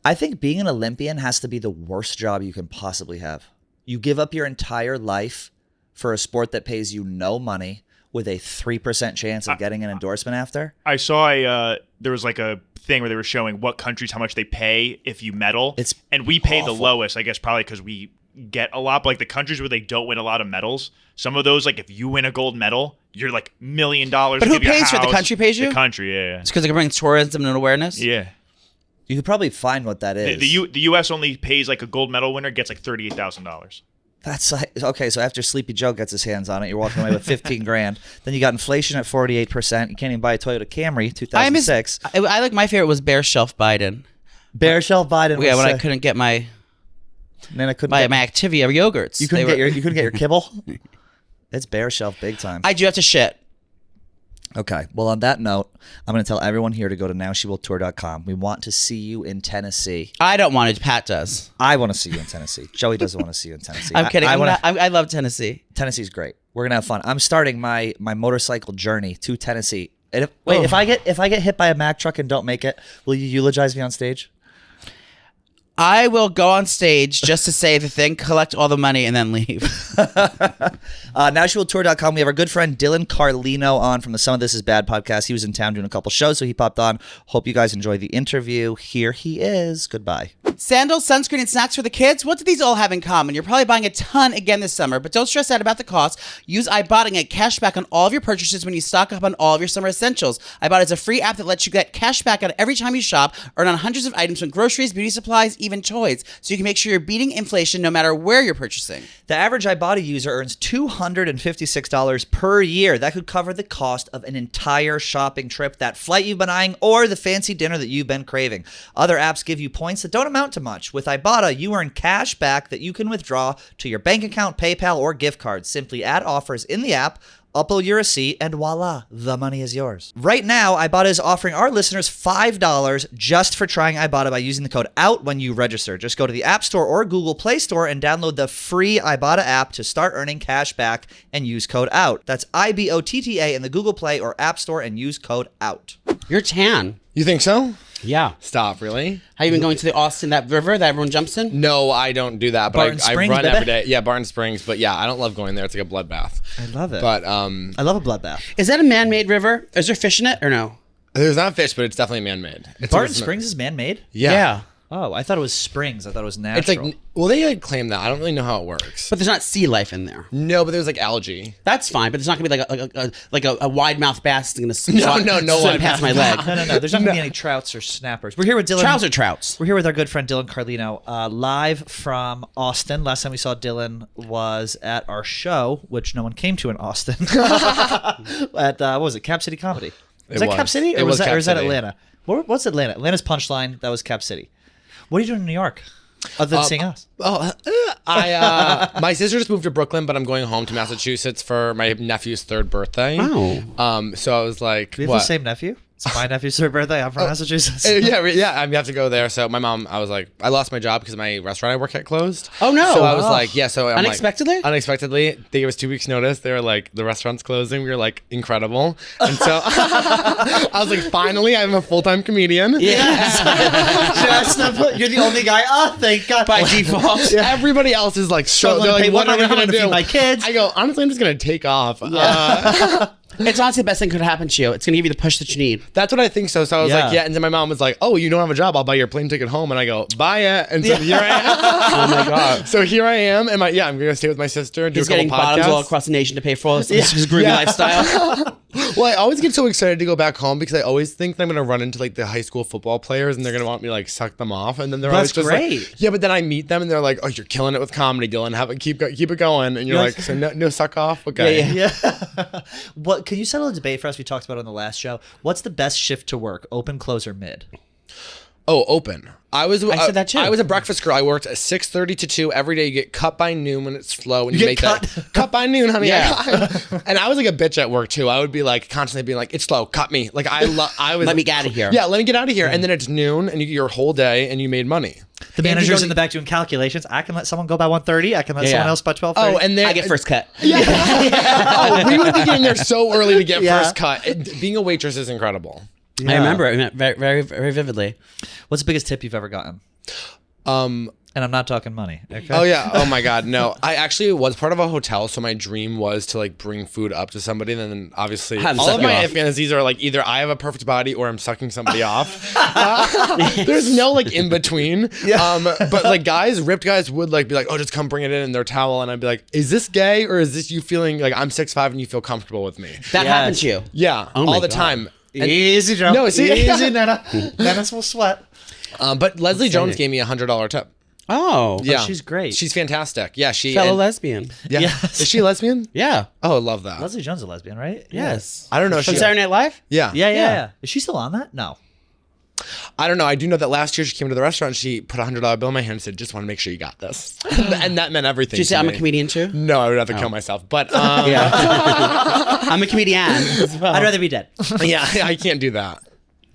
I think being an Olympian has to be the worst job you can possibly have. You give up your entire life for a sport that pays you no money with a 3% chance of getting an endorsement after. I saw there was like a thing where they were showing what countries how much they pay if you medal. And we pay the lowest, I guess, probably because we get a lot. But like the countries where they don't win a lot of medals, some of those, like if you win a gold medal, you're like $1 million. But who pays for it? The country pays you? The country, yeah. It's because it brings tourism and awareness. Yeah. You could probably find what that is. The U.S. only pays like a gold medal winner gets like $38,000. That's like, okay. So after Sleepy Joe gets his hands on it, you're walking away with 15 grand. Then you got inflation at 48%. You can't even buy a Toyota Camry 2006. I like my favorite was Bear Shelf Biden. Bear Shelf Biden. Yeah, when I couldn't get my Then I couldn't my get Activia yogurts. You couldn't get your kibble. It's Bear Shelf big time. I do have to shit. Okay. Well, on that note, I'm going to tell everyone here to go to nowshewilltour.com. We want to see you in Tennessee. I don't want to. Pat does. I want to see you in Tennessee. Joey doesn't want to see you in Tennessee. I'm kidding. I I love Tennessee. Tennessee's great. We're gonna have fun. I'm starting my motorcycle journey to Tennessee. And if I get hit by a Mack truck and don't make it, will you eulogize me on stage? I will go on stage just to say the thing, collect all the money, and then leave. Nowshewilltour.com. We have our good friend Dylan Carlino on from the Some of This Is Bad podcast. He was in town doing a couple shows, so he popped on. Hope you guys enjoy the interview. Here he is. Goodbye. Sandals, sunscreen, and snacks for the kids? What do these all have in common? You're probably buying a ton again this summer, but don't stress out about the cost. Use iBot and get cash back on all of your purchases when you stock up on all of your summer essentials. iBot is a free app that lets you get cash back on every time you shop, earn on hundreds of items from groceries, beauty supplies, even toys, so you can make sure you're beating inflation no matter where you're purchasing. The average iBody user earns $256 per year. That could cover the cost of an entire shopping trip, that flight you've been eyeing, or the fancy dinner that you've been craving. Other apps give you points that don't amount to much. With Ibotta, you earn cash back that you can withdraw to your bank account, PayPal, or gift card. Simply add offers in the app, upload your receipt, and voila, the money is yours. Right now, Ibotta is offering our listeners $5 just for trying Ibotta by using the code OUT when you register. Just go to the App Store or Google Play Store and download the free Ibotta app to start earning cash back and use code OUT. That's IBOTTA in the Google Play or App Store and use code OUT. You're tan. You think so? Yeah. Stop, really? Have you been going to the Austin, that river that everyone jumps in? No, I don't do that. But Barton I Springs, run baby. every day. Yeah, Barton Springs. But yeah, I don't love going there. It's like a bloodbath. I love it. But I love a bloodbath. Is that a man-made river? Is there fish in it or no? there's not fish, but it's definitely man-made. Barton Springs is man-made? Yeah. Oh, I thought it was springs. I thought it was natural. It's like, well, they claim that. I don't really know how it works. But there's not sea life in there. No, but there's like algae. That's fine, but there's not gonna be like a wide mouth bass that's gonna No, swim wide past my mouth. leg. No. There's not going to be any trouts or snappers. We're here with Dylan. Trouts are trouts. We're here with our good friend Dylan Carlino, live from Austin. Last time we saw Dylan was at our show, which no one came to in Austin. At what was it? Cap City Comedy. Was that Cap City, or It was that Cap or is that City. Atlanta? What's Atlanta? Atlanta's Punchline. That was Cap City. What are you doing in New York? Other than seeing us. My sister just moved to Brooklyn, but I'm going home to Massachusetts for my nephew's 3rd birthday. Oh. So I was like, Do you have what? the same nephew? It's my nephew's third birthday. I'm from Massachusetts. yeah. I have to go there. So my mom, I was like, I lost my job because my restaurant I work at closed. Oh, no. So I was like, yeah. So I'm Unexpectedly? Like, unexpectedly, they gave us 2 weeks notice. They were like, the restaurant's closing. We were like, incredible. And so I was like, finally, I'm a full-time comedian. Yes. You're the only guy. Oh, thank God. By default. Everybody else is like, so they're like, what are we gonna do? My kids. I go, honestly, I'm just gonna take off. It's honestly the best thing could happen to you. It's going to give you the push that you need. That's what I think so. So I was Yeah. like, yeah. And then my mom was like, oh, you don't have a job. I'll buy your plane ticket home. And I go, buy it. And so here I am. Oh my God. So here I am. And I'm going to stay with my sister and do He's a couple getting podcasts. bottoms all across the nation to pay for his groovy lifestyle. Well, I always get so excited to go back home because I always think that I'm going to run into like the high school football players and they're going to want me to like suck them off. And then they're always That's just great. like, yeah, but then I meet them and they're like, oh, you're killing it with comedy, Dylan. Keep it going. And you're You're like, like- so no suck off? Okay. Yeah. Yeah. What can you settle a debate for us? We talked about it on the last show. What's the best shift to work? Open, close, or mid? Oh, open. I said that too. I was a breakfast girl. I worked at 6:30 to 2 every day. You get cut by noon when it's slow, and you get make cut? that cut by noon, honey. Yeah. And I was like a bitch at work too. I would be like constantly being like, "It's slow, cut me." Like I was. Let me get out of here. Yeah, let me get out of here. And then it's noon, and you get your whole day, and you made money. The manager's in the back doing calculations. I can let someone go by 1:30. I can let someone else by 12:30. Oh, and then I get first cut. oh, we would be getting there so early to get Yeah. first cut. Being a waitress is incredible. I remember it very, very, very vividly. What's the biggest tip you've ever gotten? Um. And I'm not talking money. Okay. Oh yeah. Oh my God. No. I actually was part of a hotel, so my dream was to like bring food up to somebody, and then obviously Have them all suck of you my off. fantasies are like either I have a perfect body or I'm sucking somebody off. There's no like in between. But like ripped guys would like be like, oh, just come bring it in their towel, and I'd be like, is this gay or is this you feeling like I'm 6'5" and you feel comfortable with me? That happened to you. Yeah. Oh my all the God. time. And- Easy, Joe. No, see- Easy, Nana. Nana's will sweat. but Leslie Jones gave me $100 tip. Oh. Yeah. she's great. She's fantastic. Yeah. Fellow lesbian. Yeah. Yes. Is she a lesbian? Yeah. Oh, I love that. Leslie Jones is a lesbian, right? Yes. I don't know. From Saturday Night Live? Yeah. Yeah. Is she still on that? No. I don't know. I do know that last year she came to the restaurant. She put $100 bill in my hand and said, "Just want to make sure you got this," and that meant everything. Did you say to I'm me. a comedian too? No, I would rather kill myself. But I'm a comedian as well. I'd rather be dead. yeah, I can't do that.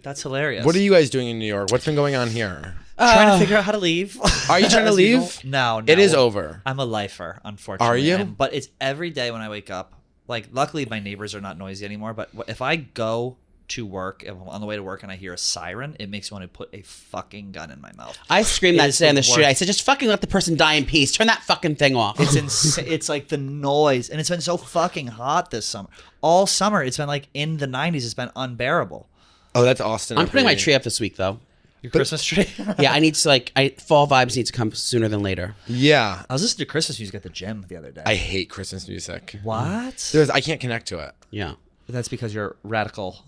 That's hilarious. What are you guys doing in New York? What's been going on here? trying to figure out how to leave? Are you trying to As leave? usual. No. It is over. I'm a lifer, unfortunately. Are you? But it's every day when I wake up. Like, luckily my neighbors are not noisy anymore. But if I go to work, if I'm on the way to work and I hear a siren, it makes me want to put a fucking gun in my mouth. I screamed that It's today on the the street. worst. I said, just fucking let the person die in peace. Turn that fucking thing off. It's insane. It's like the noise, and it's been so fucking hot this summer. All summer, it's been like in the 90s. It's been unbearable. Oh, that's Austin. I'm up putting my here. tree up this week though. Your Christmas tree. Yeah, I need to fall vibes need to come sooner than later. Yeah, I was listening to Christmas music at the gym the other day. I hate Christmas music. What? I can't connect to it. Yeah. That's because you're radical.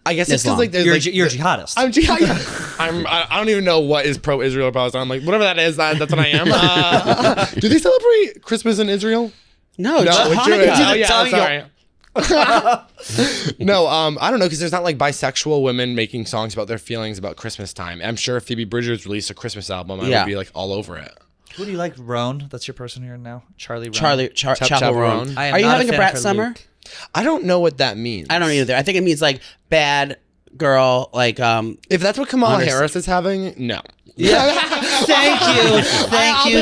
I guess it's because Islam. like there's You're, like you're a jihadist. I'm jihadist. I don't even know what is pro-Israel or Palestine. I'm like whatever that is. That's what I am. Do they celebrate Christmas in Israel? No, No, Hanukkah. Jewish. Oh, yeah, telling you. sorry. No, I don't know because there's not like bisexual women making songs about their feelings about Christmas time. I'm sure if Phoebe Bridgers released a Christmas album, I Yeah. would be like all over it. Who do you like? Roan? That's your person here now? Charlie Roan? Chapel Roan. I am Are you not a having a fan of Brat her Summer? Luke. I don't know what that means. I don't either. I think it means like bad girl, like If that's what Kamala Honestly. Harris is having, no. Thank you.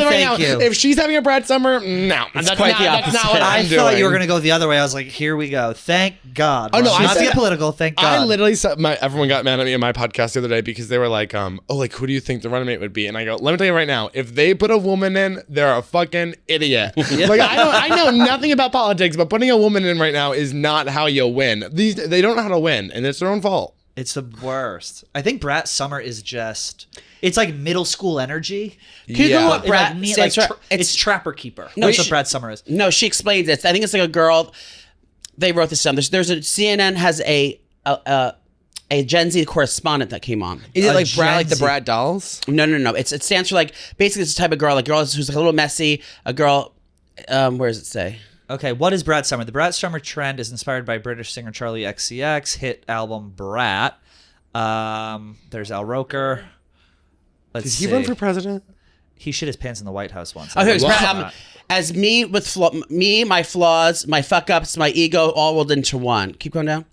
Thank you. If she's having a Brat Summer, no. That's quite the That's not what opposite. I'm I doing. thought you were going to go the other way. I was like, here we go. Thank God. Oh, no, Roan. I Not to said- get political. Thank God. I literally said everyone got mad at me in my podcast the other day because they were like, who do you think the running mate would be? And I go, let me tell you right now, if they put a woman in, they're a fucking idiot. Like I know nothing about politics, but putting a woman in right now is not how you win. They don't know how to win, and it's their own fault. It's the worst. I think Brat Summer is just... It's like middle school energy. Can you go Yeah. what Brat Like, stands for? it's Trapper Keeper. No, That's she- what Brat Summer is. No, she explains it. I think it's like a girl. They wrote this down. There's a CNN has a Gen Z correspondent that came on. Is it A like Brat, Gen like the Z. Brat dolls? No. It stands for like basically it's the type of girl, like girl who's like a little messy. A girl. Where does it say? Okay, what is Brat Summer? The Brat Summer trend is inspired by British singer Charlie XCX hit album Brat. There's Al Roker. Let's Did see. he run for president? He shit his pants in the White House once. Oh, here's Wow. Brat. As me with my flaws, my fuck ups, my ego, all rolled into one. Keep going down.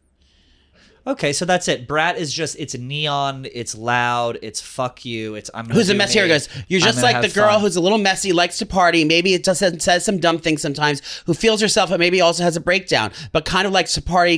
Okay, so that's it. Brat is just, it's neon, it's loud, it's fuck you, it's I'm gonna Who's a do mess me, here goes, you're I'm just gonna like the have girl fun. who's a little messy, likes to party, maybe it says some dumb things sometimes, who feels herself but maybe also has a breakdown, but kind of likes to party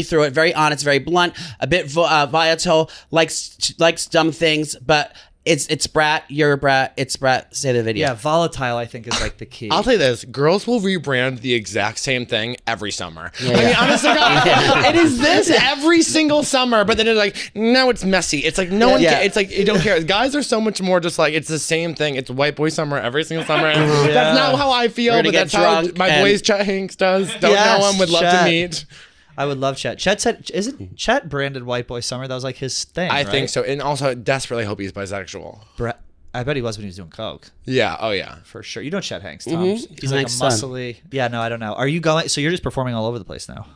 through it, very honest, very blunt, a bit volatile, likes dumb things, but it's Brat, you're a Brat, it's Brat, say the video. Yeah, volatile I think is like the key. I'll tell you this: girls will rebrand the exact same thing every summer. I mean, honestly, God, it is this every single summer. But then it's like, no, it's messy. It's like no one. It's like you don't care. Guys are so much more just like it's the same thing. It's white boy summer every single summer. And that's not how I feel, but that's how my boys Chet Hanks does. Don't know him. Would love to meet. I would love Chet. Chet said, isn't Chet branded White Boy Summer? That was like his thing, I right? think so. And also, I desperately hope he's bisexual. I bet he was when he was doing coke. Yeah. Oh, yeah. For sure. You know Chet Hanks, Tom. He's like Hank's a son. muscly. Yeah, no, I don't know. Are you going? So you're just performing all over the place now?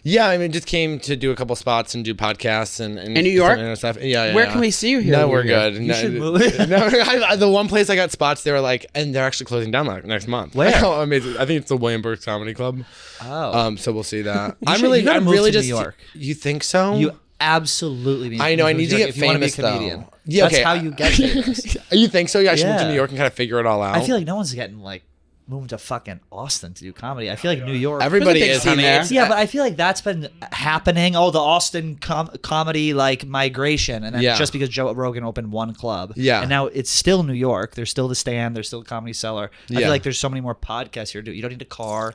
Yeah, I mean, just came to do a couple spots and do podcasts and In New York? and stuff. Yeah. Where can we see you here No, when we're you're here? good. You No, should move. no, the one place I got spots, they were like, and they're actually closing down like next month. Where? Oh, amazing! I think it's the Williamsburg Comedy Club. Oh. So we'll see that. You gotta I'm move really to just. New York. You think so? You absolutely need I know. I move need to New York get if you want to be a famous though. comedian. Yeah, That's okay. how you get famous. You think so? Yeah, I should move to Yeah. New York and kind of figure it all out. I feel like no one's getting like moving to fucking Austin to do comedy. I feel like New York. everybody There's a big is. scene Honey. there. It's- Yeah, but I feel like that's been happening. Oh, the Austin comedy like migration, and then Yeah. just because Joe Rogan opened one club, Yeah. and now it's still New York. There's still the Stand. There's still Comedy Cellar. I Yeah. feel like there's so many more podcasts here. You don't need a car.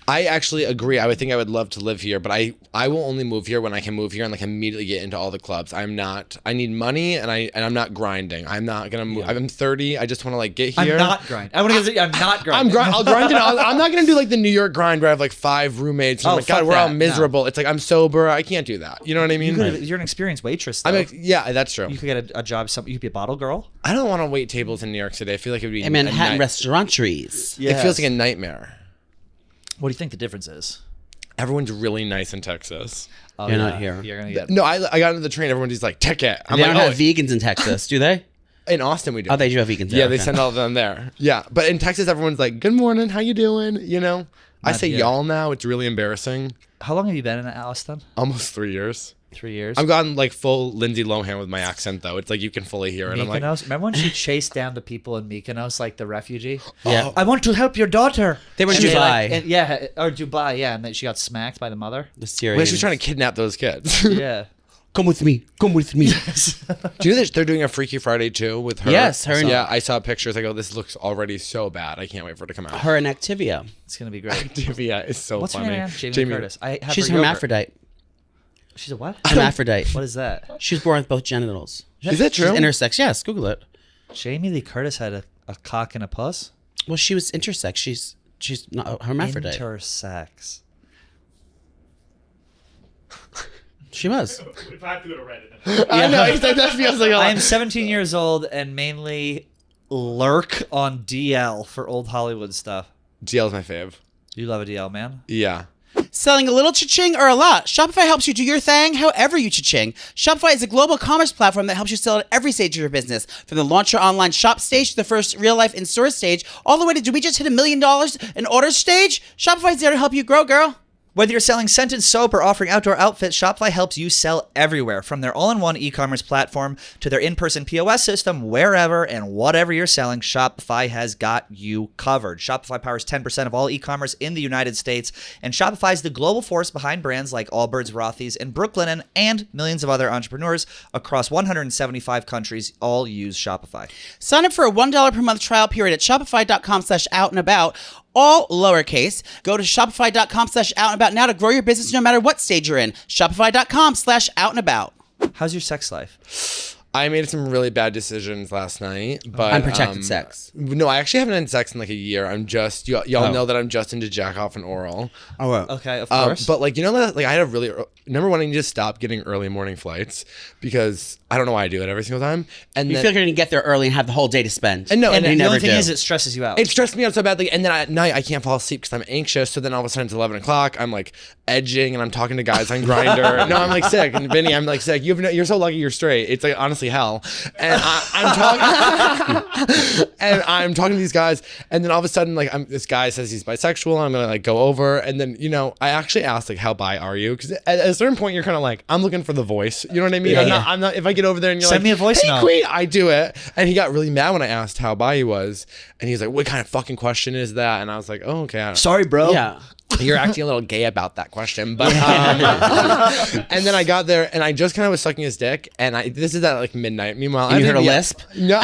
I actually agree. I would think I would love to live here, but I will only move here when I can move here and like immediately get into all the clubs. I need money and I'm not grinding. I'm not gonna move. I'm 30. I just want to like get here. I'm not grinding. I want to say I'm not grinding. I'll grind it. I'm not gonna do like the New York grind where I have like 5 roommates. And I'm like, fuck God, we're all that. miserable. It's like I'm sober. I can't do that. You know what I mean? You're an experienced waitress. Though. I'm like, yeah, that's true. You could get a job. You could be a bottle girl. I don't want to wait tables in New York City. I feel like it would be. In Manhattan a restauranteries. It feels like a nightmare. What do you think the difference is? Everyone's really nice in Texas. Oh, You're not here. You're gonna get. No, I got into the train. Everyone's like, ticket. I'm They like, don't oh, have vegans in Texas, do they? in Austin we do. Oh, they do have vegans there. Yeah, they okay. send all of them there. Yeah, but in Texas, everyone's like, "Good morning, how you doing?" You know, I Not say here. y'all now. It's really embarrassing. How long have you been in Austin? Almost 3 years. 3 years. I've gotten like full Lindsay Lohan with my accent though. It's like you can fully hear it. I'm like, Mykonos. Remember when she chased down the people in Mykonos, like the refugee? Yeah. I want to help your daughter. They were in And Dubai. yeah, or Dubai, yeah, and then she got smacked by the mother. The Syrians. well, she's trying to kidnap those kids. Yeah. Come with me. Come with me. Do you know that they're doing a Freaky Friday too with her? Yes, her and- Yeah, I saw pictures. I go, this looks already so bad. I can't wait for it to come out. Her and Activia. It's gonna be great. Yeah, it's so What's her funny. name? Jamie Curtis. I have She's her yogurt. hermaphrodite. She's a what? Hermaphrodite. What is that? She was born with both genitals. Is that She's true? intersex. Yes, Google it. Jamie Lee Curtis had a cock and a puss. Well, she was intersex. She's not a hermaphrodite. Intersex. She was. If I have to go to Reddit. I know. That feels like a lot. I am 17 years old and mainly lurk on DL for old Hollywood stuff. DL's my fave. You love a DL, man. Yeah. Selling a little cha-ching or a lot, Shopify helps you do your thing however you cha-ching. Shopify is a global commerce platform that helps you sell at every stage of your business. From the launch your online shop stage to the first real-life in-store stage, all the way to, did we just hit $1 million in orders stage? Shopify's there to help you grow, girl. Whether you're selling scented soap or offering outdoor outfits, Shopify helps you sell everywhere. From their all-in-one e-commerce platform to their in-person POS system, wherever and whatever you're selling, Shopify has got you covered. Shopify powers 10% of all e-commerce in the United States, and Shopify is the global force behind brands like Allbirds, Rothy's, and Brooklinen, and millions of other entrepreneurs across 175 countries all use Shopify. Sign up for a $1 per month trial period at shopify.com/out-and-about, all lowercase. Go to shopify.com/out-and-about now to grow your business no matter what stage you're in. Shopify.com/out-and-about. How's your sex life? I made some really bad decisions last night, but Unprotected sex. No, I actually haven't had sex in like a year. I'm just y'all know that I'm just into jack off and oral. Oh, well. Okay, of course. But like like I had a really number one. I need to stop getting early morning flights because I don't know why I do it every single time. And You then feel like you're going to get there early and have the whole day to spend. And no, and and you the never only thing do. is it stresses you out. it stressed me out so badly. And then at night I can't fall asleep because I'm anxious. So then all of a sudden it's 11 o'clock. I'm like edging and I'm talking to guys on Grindr. No, I'm like sick. And Vinny, I'm like sick. You're so lucky you're straight. It's like honestly. honestly hell. And I'm talking, and I'm talking to these guys, and then all of a sudden, like, this guy says he's bisexual. I'm gonna like go over, and then I actually asked like, how bi are you? Because at a certain point, you're kind of like, I'm looking for the voice. You know what I mean? I'm not. If I get over there and you're Send like, me a voice hey, note. Queen, I do it. And he got really mad when I asked how bi he was, and he's like, what kind of fucking question is that? And I was like, oh, okay. I don't Sorry, bro. Yeah. You're acting a little gay about that question, but and then I got there and I just kind of was sucking his dick, and this is at like midnight. Meanwhile, And you heard a lisp? No.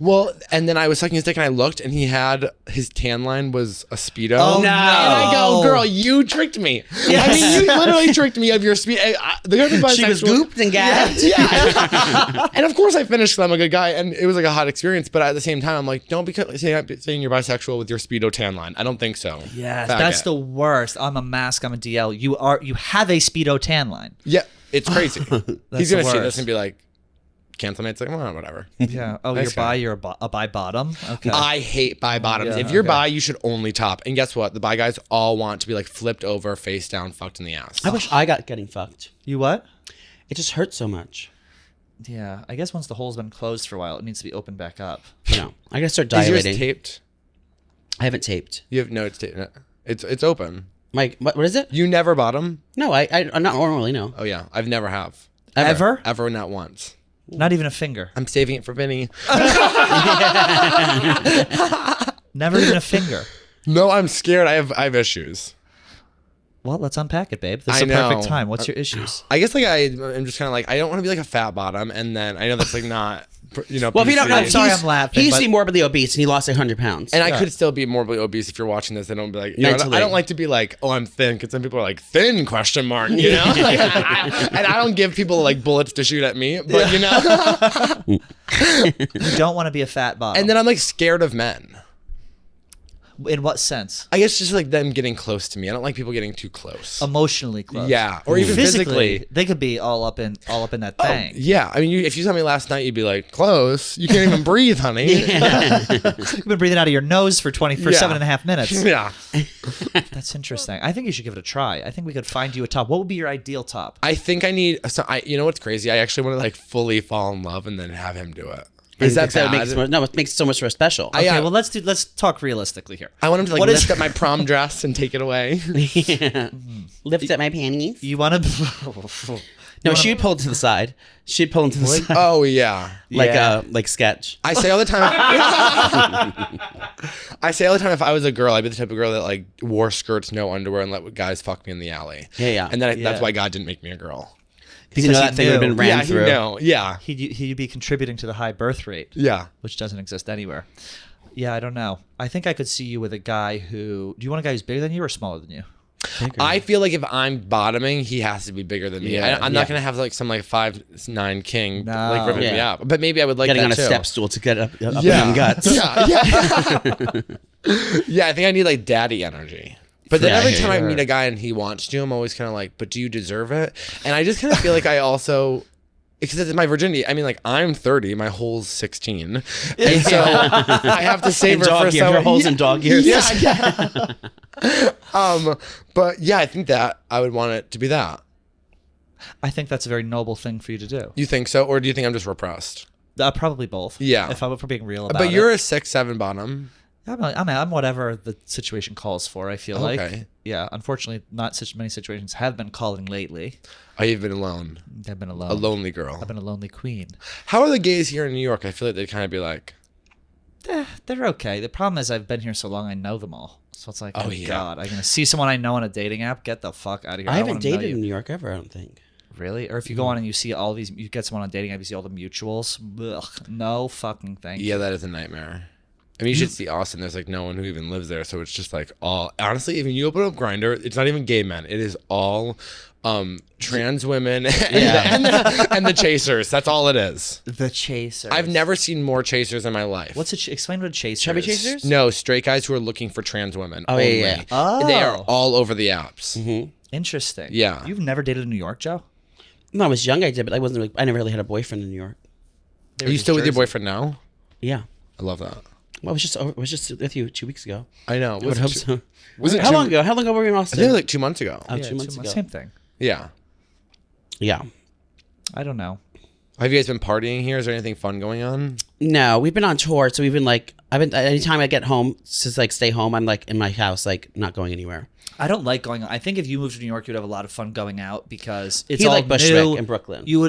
Well, and then I was sucking his dick and I looked, and he had his tan line was a Speedo. Oh, And no. I go, girl, you tricked me. I mean, you literally tricked me of your speed. The girl was She was bisexual. gooped and gagged. Yeah. And of course I finished 'cause I'm a good guy, and it was like a hot experience, but at the same time I'm like, don't be saying you're bisexual with your Speedo tan line. I don't think so. Yes, Faggot. that's the worst. I'm a mask. I'm a DL. You have a Speedo tan line. Yeah, it's crazy. He's the gonna see worst. this and be like, cancel me. It's like, well, whatever. Yeah. Oh, Nice you're guy. bi. You're a bi bottom. Okay. I hate bi bottoms. Yeah, If you're okay. bi, you should only top. And guess what? The bi guys all want to be like flipped over, face down, fucked in the ass. I wish I got getting fucked. You what? It just hurts so much. Yeah. I guess once the hole's been closed for a while, it needs to be opened back up. No, I gotta start Is yours dilating. taped? I haven't taped. You have no, it's taped. It's open. Mike, what is it? You never bottom? No, I'm not normally. No. Oh yeah, I've never have. Ever? Ever, not once. Not even a finger. I'm saving it for Vinny. Never even a finger. No, I'm scared. I have issues. Well, let's unpack it, babe. This is I a perfect know. time. What's your issues? I guess like I'm just kind of like, I don't want to be like a fat bottom, and then I know that's like not, Well, if you don't know, PC. sorry, he's- I'm laughing, He used to but- be morbidly obese, and he lost 100 pounds. And I Yeah. could still be morbidly obese if you're watching this. I don't be like, I Mentally. don't like to be like, oh, I'm thin, because some people are like, thin, question mark, you know? Like, and I don't give people like bullets to shoot at me, but you know? You don't want to be a fat bottom. And then I'm like scared of men. In what sense? I guess just like them getting close to me. I don't like people getting too close. Emotionally close. Yeah, or even physically. They could be all up in that thing. Yeah, I mean, if you saw me last night, you'd be like, close. You can't even breathe, honey. You've been breathing out of your nose for 7.5 minutes. Yeah. That's interesting. I think you should give it a try. I think we could find you a top. What would be your ideal top? I think I need. You know what's crazy? I actually want to like fully fall in love and then have him do it. Is that bad? It makes it so much more special. Okay, yeah. well let's talk realistically here. I want him to like What is- lift up my prom dress and take it away. Lift up my panties. You want to? No, she'd pull it to the side. She'd pull it to the side. Oh yeah. Like sketch. I say all the time. I say all the time, if I was a girl, I'd be the type of girl that like wore skirts, no underwear, and let guys fuck me in the alley. Yeah. And then that's Yeah. why God didn't make me a girl. Because you know that he thing would have knew. been ran Yeah, through. you know. Yeah. He'd be contributing to the high birth rate, Yeah. which doesn't exist anywhere. Yeah, I don't know. I think I could see you with a guy who. Do you want a guy who's bigger than you or smaller than you? I feel like if I'm bottoming, he has to be bigger than me. Yeah, I'm not gonna have like some like 5'9" king No. like ripping me Yeah. up. But maybe I would like Getting that on a too. step stool to get up Yeah. in them guts. Yeah. Yeah, I think I need like daddy energy. But then Yeah, every I time hear I you. meet a guy and he wants to, I'm always kind of like, but do you deserve it? And I just kind of feel like I also, because it's my virginity. I mean, like I'm 30, my hole's 16, and so I have to save And her dog for years. someone. Your holes in dog years. Yeah. But yeah, I think that I would want it to be that. I think that's a very noble thing for you to do. You think so, or do you think I'm just repressed? Probably both. Yeah. If I were being real about it. But you're a 6'7" bottom. I'm whatever the situation calls for. I feel like. Okay. Yeah. Unfortunately, not such many situations have been calling lately. I've been alone. I've been alone. A lonely girl. I've been a lonely queen. How are the gays here in New York? I feel like they'd kind of be like, They're okay. The problem is I've been here so long, I know them all. So it's like, Oh, oh, yeah. God, I'm gonna see someone I know on a dating app. Get the fuck out of here. I don't haven't wanna know dated you. in New York ever, I don't think. Really? Or if you go on and you see all these, you get someone on a dating app, you see all the mutuals. Ugh, no fucking thing. yeah, that is a nightmare. I mean, you should see Austin. There's like no one who even lives there, so it's just like all. Honestly, if you open up Grindr, it's not even gay men. It is all trans women and the chasers. That's all it is. The chasers. I've never seen more chasers in my life. What's a explain what a chaser Chubby is. chasers? No, straight guys who are looking for trans women. Oh, only. yeah. Oh. They are all over the apps. Mm-hmm. Interesting. Yeah. You've never dated in New York, Joe? No, I was young, I did, but I wasn't. I never really had a boyfriend in New York. They Are were you just still with your Jersey. boyfriend now? Yeah. I love that. Well, I was just with you 2 weeks ago. I know. I would hope so. Was it How two- long ago? How long ago were we in I Austin? think it was like 2 months ago. Oh, Yeah, 2 months ago. Same thing. Yeah. Yeah. I don't know. Have you guys been partying here? Is there anything fun going on? No, we've been on tour, so we've been like, anytime I get home, just like stay home, I'm like in my house, like not going anywhere. I don't like going. I think if you moved to New York, you'd have a lot of fun going out because it's He all like Bushwick new. in Brooklyn. You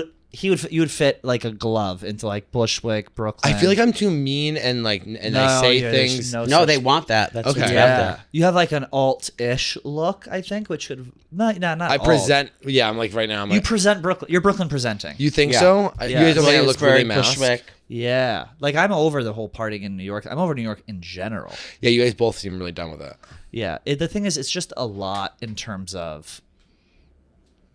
would fit like a glove into like Bushwick, Brooklyn. I feel like I'm too mean and I say things. No, they want that. That's Okay. what you have Yeah, there. you have like an alt-ish look, I think, which should not. I alt. present. Yeah, I'm like right now. I'm You like, present Brooklyn. You're Brooklyn presenting. you think Yeah. so? You guys don't make it look really Williamsburg, masked. Bushwick. Yeah, like I'm over the whole partying in New York. I'm over New York in general. Yeah, you guys both seem really done with it. Yeah, the thing is, it's just a lot in terms of.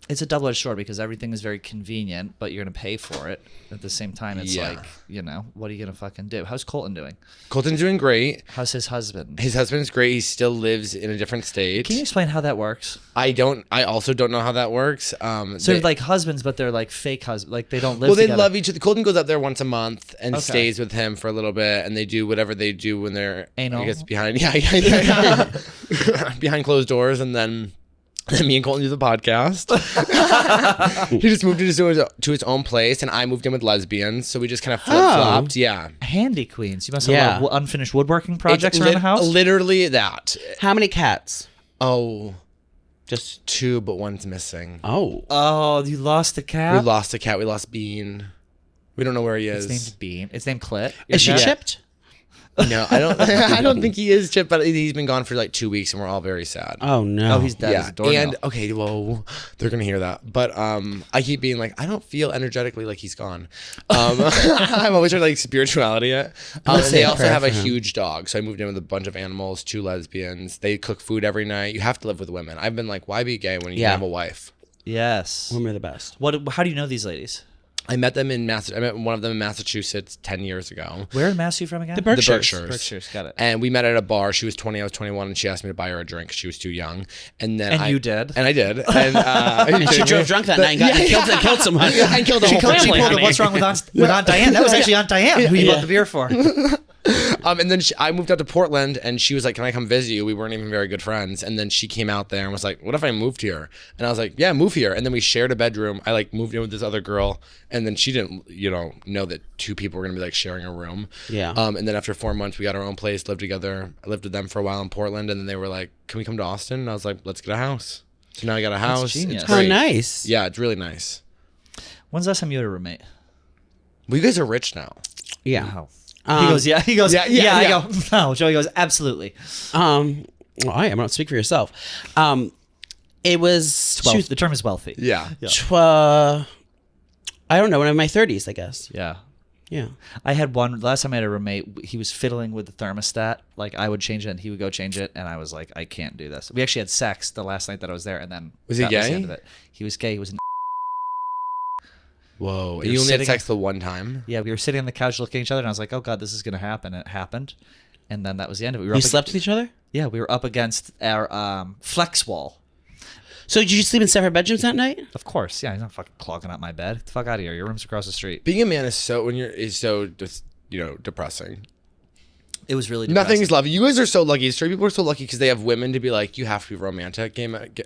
It's a double-edged sword because everything is very convenient, but you're gonna pay for it. At the same time, it's Yeah. like, what are you gonna fucking do? How's Colton doing? Colton's doing great. How's his husband? His husband's great. He still lives in a different state. Can you explain how that works? I also don't know how that works. So They- they're like husbands, but they're like fake husbands. Like they don't live well, they together. love each other. Colton goes up there once a month and Okay. stays with him for a little bit, and they do whatever they do when they're Anal. I guess behind behind closed doors, and then me and Colton do the podcast. He just moved to his own place, and I moved in with lesbians, so we just kind of flip flopped. Yeah, Handy queens. You must Yeah. have unfinished woodworking projects It's around the house. Literally that. How many cats? Oh, Just two, but one's missing. Oh, you lost a cat. We lost a cat. We lost Bean. We don't know where he It's is. named Bean. It's named Clit. Is she Yeah. chipped? No, I don't. I don't think he is chipped, but he's been gone for like 2 weeks, and we're all very sad. Oh no. Oh, he's dead as a doornail. And okay, whoa, they're gonna hear that. But I keep being like, I don't feel energetically like he's gone. I'm always trying to like spirituality it. And say they a also prayer have a for him. huge dog, so I moved in with a bunch of animals, 2 lesbians. They cook food every night. You have to live with women. I've been like, why be gay when you Yeah. can have a wife? Yes. Women are the best. How do you know these ladies? I met them in I met one of them in Massachusetts 10 years ago. Where in Mass are you from again? The The Berkshires. Berkshires. Got it. And we met at a bar. She was 20, I was 21, and she asked me to buy her a drink. She was too young. And then And you did? And I did. And, She drove drunk that night and killed someone. and killed the whole She family. pulled it. What's wrong with Aunt Diane? That was actually Aunt Diane who you bought the beer for. And then I moved out to Portland, and she was like, "Can I come visit you?" We weren't even very good friends. And then she came out there and was like, "What if I moved here?" And I was like, "Yeah, move here." And then we shared a bedroom. I like moved in with this other girl, and then she didn't, know that 2 people were gonna be like sharing a room. Yeah. And then after 4 months, we got our own place, lived together. I lived with them for a while in Portland, and then they were like, "Can we come to Austin?" And I was like, "Let's get a house." So now I got a house. genius. It's How great. nice. Yeah, it's really nice. When's the last time you had a roommate? Well, you guys are rich now. Yeah. Wow. He goes, yeah. He goes, yeah, yeah. yeah. I go, no. Joey goes, absolutely. Well, I am. I don't speak for yourself. It was The term is wealthy. Yeah. I don't know, in my 30s, I guess. Yeah. Yeah. I had one last time I had a roommate. He was fiddling with the thermostat. Like I would change it, and he would go change it, and I was like, I can't do this. We actually had sex the last night that I was there, and then Was he that Was the gay? end of it. He was gay. He was. Whoa. We And you were only had sitting- sex the one time? Yeah, we were sitting on the couch looking at each other, and I was like, oh god, this is gonna happen. And it happened, and then that was the end of it. We were You up slept with each other? Yeah, we were up against our flex wall. So did you sleep in separate bedrooms that night? Of course, yeah. He's not fucking clogging up my bed. Get the fuck out of here. Your room's across the street. Being a man is so just depressing. It was really depressing. Nothing is lovely. You guys are so lucky. Straight people are so lucky because they have women to be like, you have to be romantic.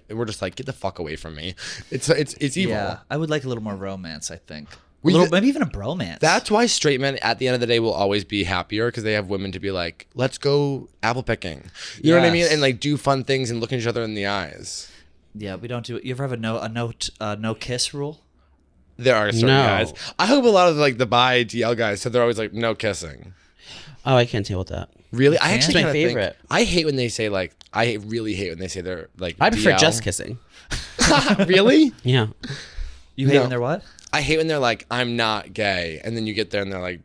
We're just like, get the fuck away from me. It's evil. Yeah, I would like a little more romance. I think. We- Maybe even a bromance. That's why straight men at the end of the day will always be happier because they have women to be like, let's go apple picking. You know what I mean? Yes. And like do fun things and look at each other in the eyes. Yeah, we don't do it. You ever have no kiss rule? There are certain No. guys. I hope a lot of like the bi DL guys, so they're always like, no kissing. Oh, I can't deal with that. Really? I It's actually my kinda think- favorite. I hate when they say like, I really hate when they say they're like I prefer DL. just kissing. Really? Yeah. You hate No. when they're what? I hate when they're like, I'm not gay. And then you get there and they're like,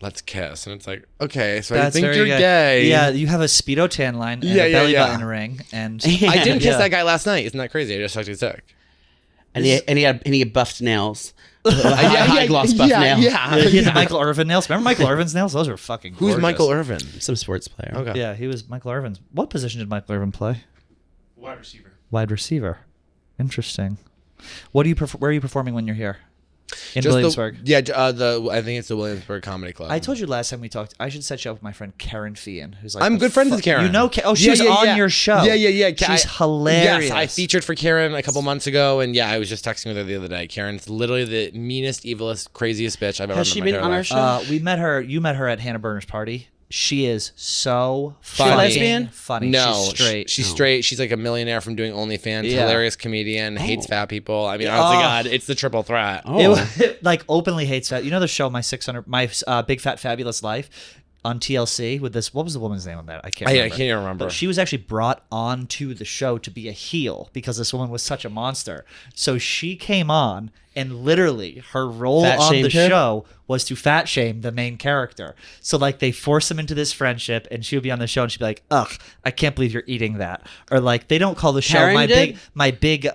let's kiss. And it's like, okay, so I think very you're good. gay. Yeah, you have a Speedo tan line and Yeah, a yeah, belly yeah. button ring, and I didn't kiss Yeah. that guy last night. Isn't that crazy? I just sucked his dick. And he had buffed nails. High gloss buff nails. Yeah. he had the Michael Irvin nails. Remember Michael Irvin's nails? Those were fucking Who's gorgeous. Michael Irvin? Some sports player. Okay. Yeah, he was Michael Irvin's. What position did Michael Irvin play? Wide receiver. Wide receiver. Interesting. What do you prefer? Where are you performing when you're here? in Just Williamsburg. I think it's the Williamsburg Comedy Club. I told you last time we talked. I should set you up with my friend Kerryn Feehan, who's like I'm good friends with Kerryn. You know, she was on your show. Yeah. She's hilarious. Yes, I featured for Kerryn a couple months ago, and I was just texting with her the other day. Kerryn's literally the meanest, evilest, craziest bitch I've ever met. Has she been on our show? We met her. You met her at Hannah Berner's party. She is so Funny. funny. Lesbian? Funny. No, she's straight. She's straight. She's like a millionaire from doing OnlyFans. Yeah. Hilarious comedian. Hates fat people. I mean, honestly, God, it's the triple threat. It like openly hates fat. You know the show My Big Fat Fabulous Life on TLC with this. What was the woman's name on that? I can't even remember. But she was actually brought onto the show to be a heel because this woman was such a monster. So she came on, and literally her role on the show was to fat shame the main character. So like they force him into this friendship, and she would be on the show and she'd be like, "Ugh, I can't believe you're eating that." Or like they don't call the show my big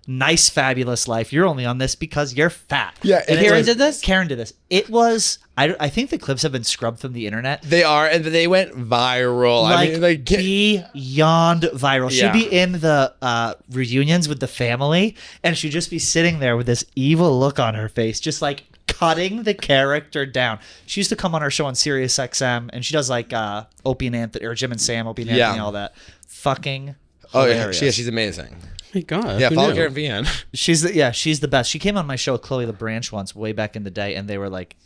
nice fabulous life. You're only on this because you're fat. Yeah, and Kerryn did this? Kerryn did this. It was I think the clips have been scrubbed from the internet. They are, and they went viral. Like, I mean, like beyond viral. Yeah. She'd be in the reunions with the family, and she'd just be sitting there with this evil look on her face, just like cutting the character down. She used to come on our show on Sirius XM, and she does like Opie and Anthony, or Jim and Sam, Opie and Anthony, all that. Fucking hilarious. she's amazing. My God. Yeah, who follow knew? Kerryn Feehan. She's the best. She came on my show with Chloe LeBranch once, way back in the day, and they were like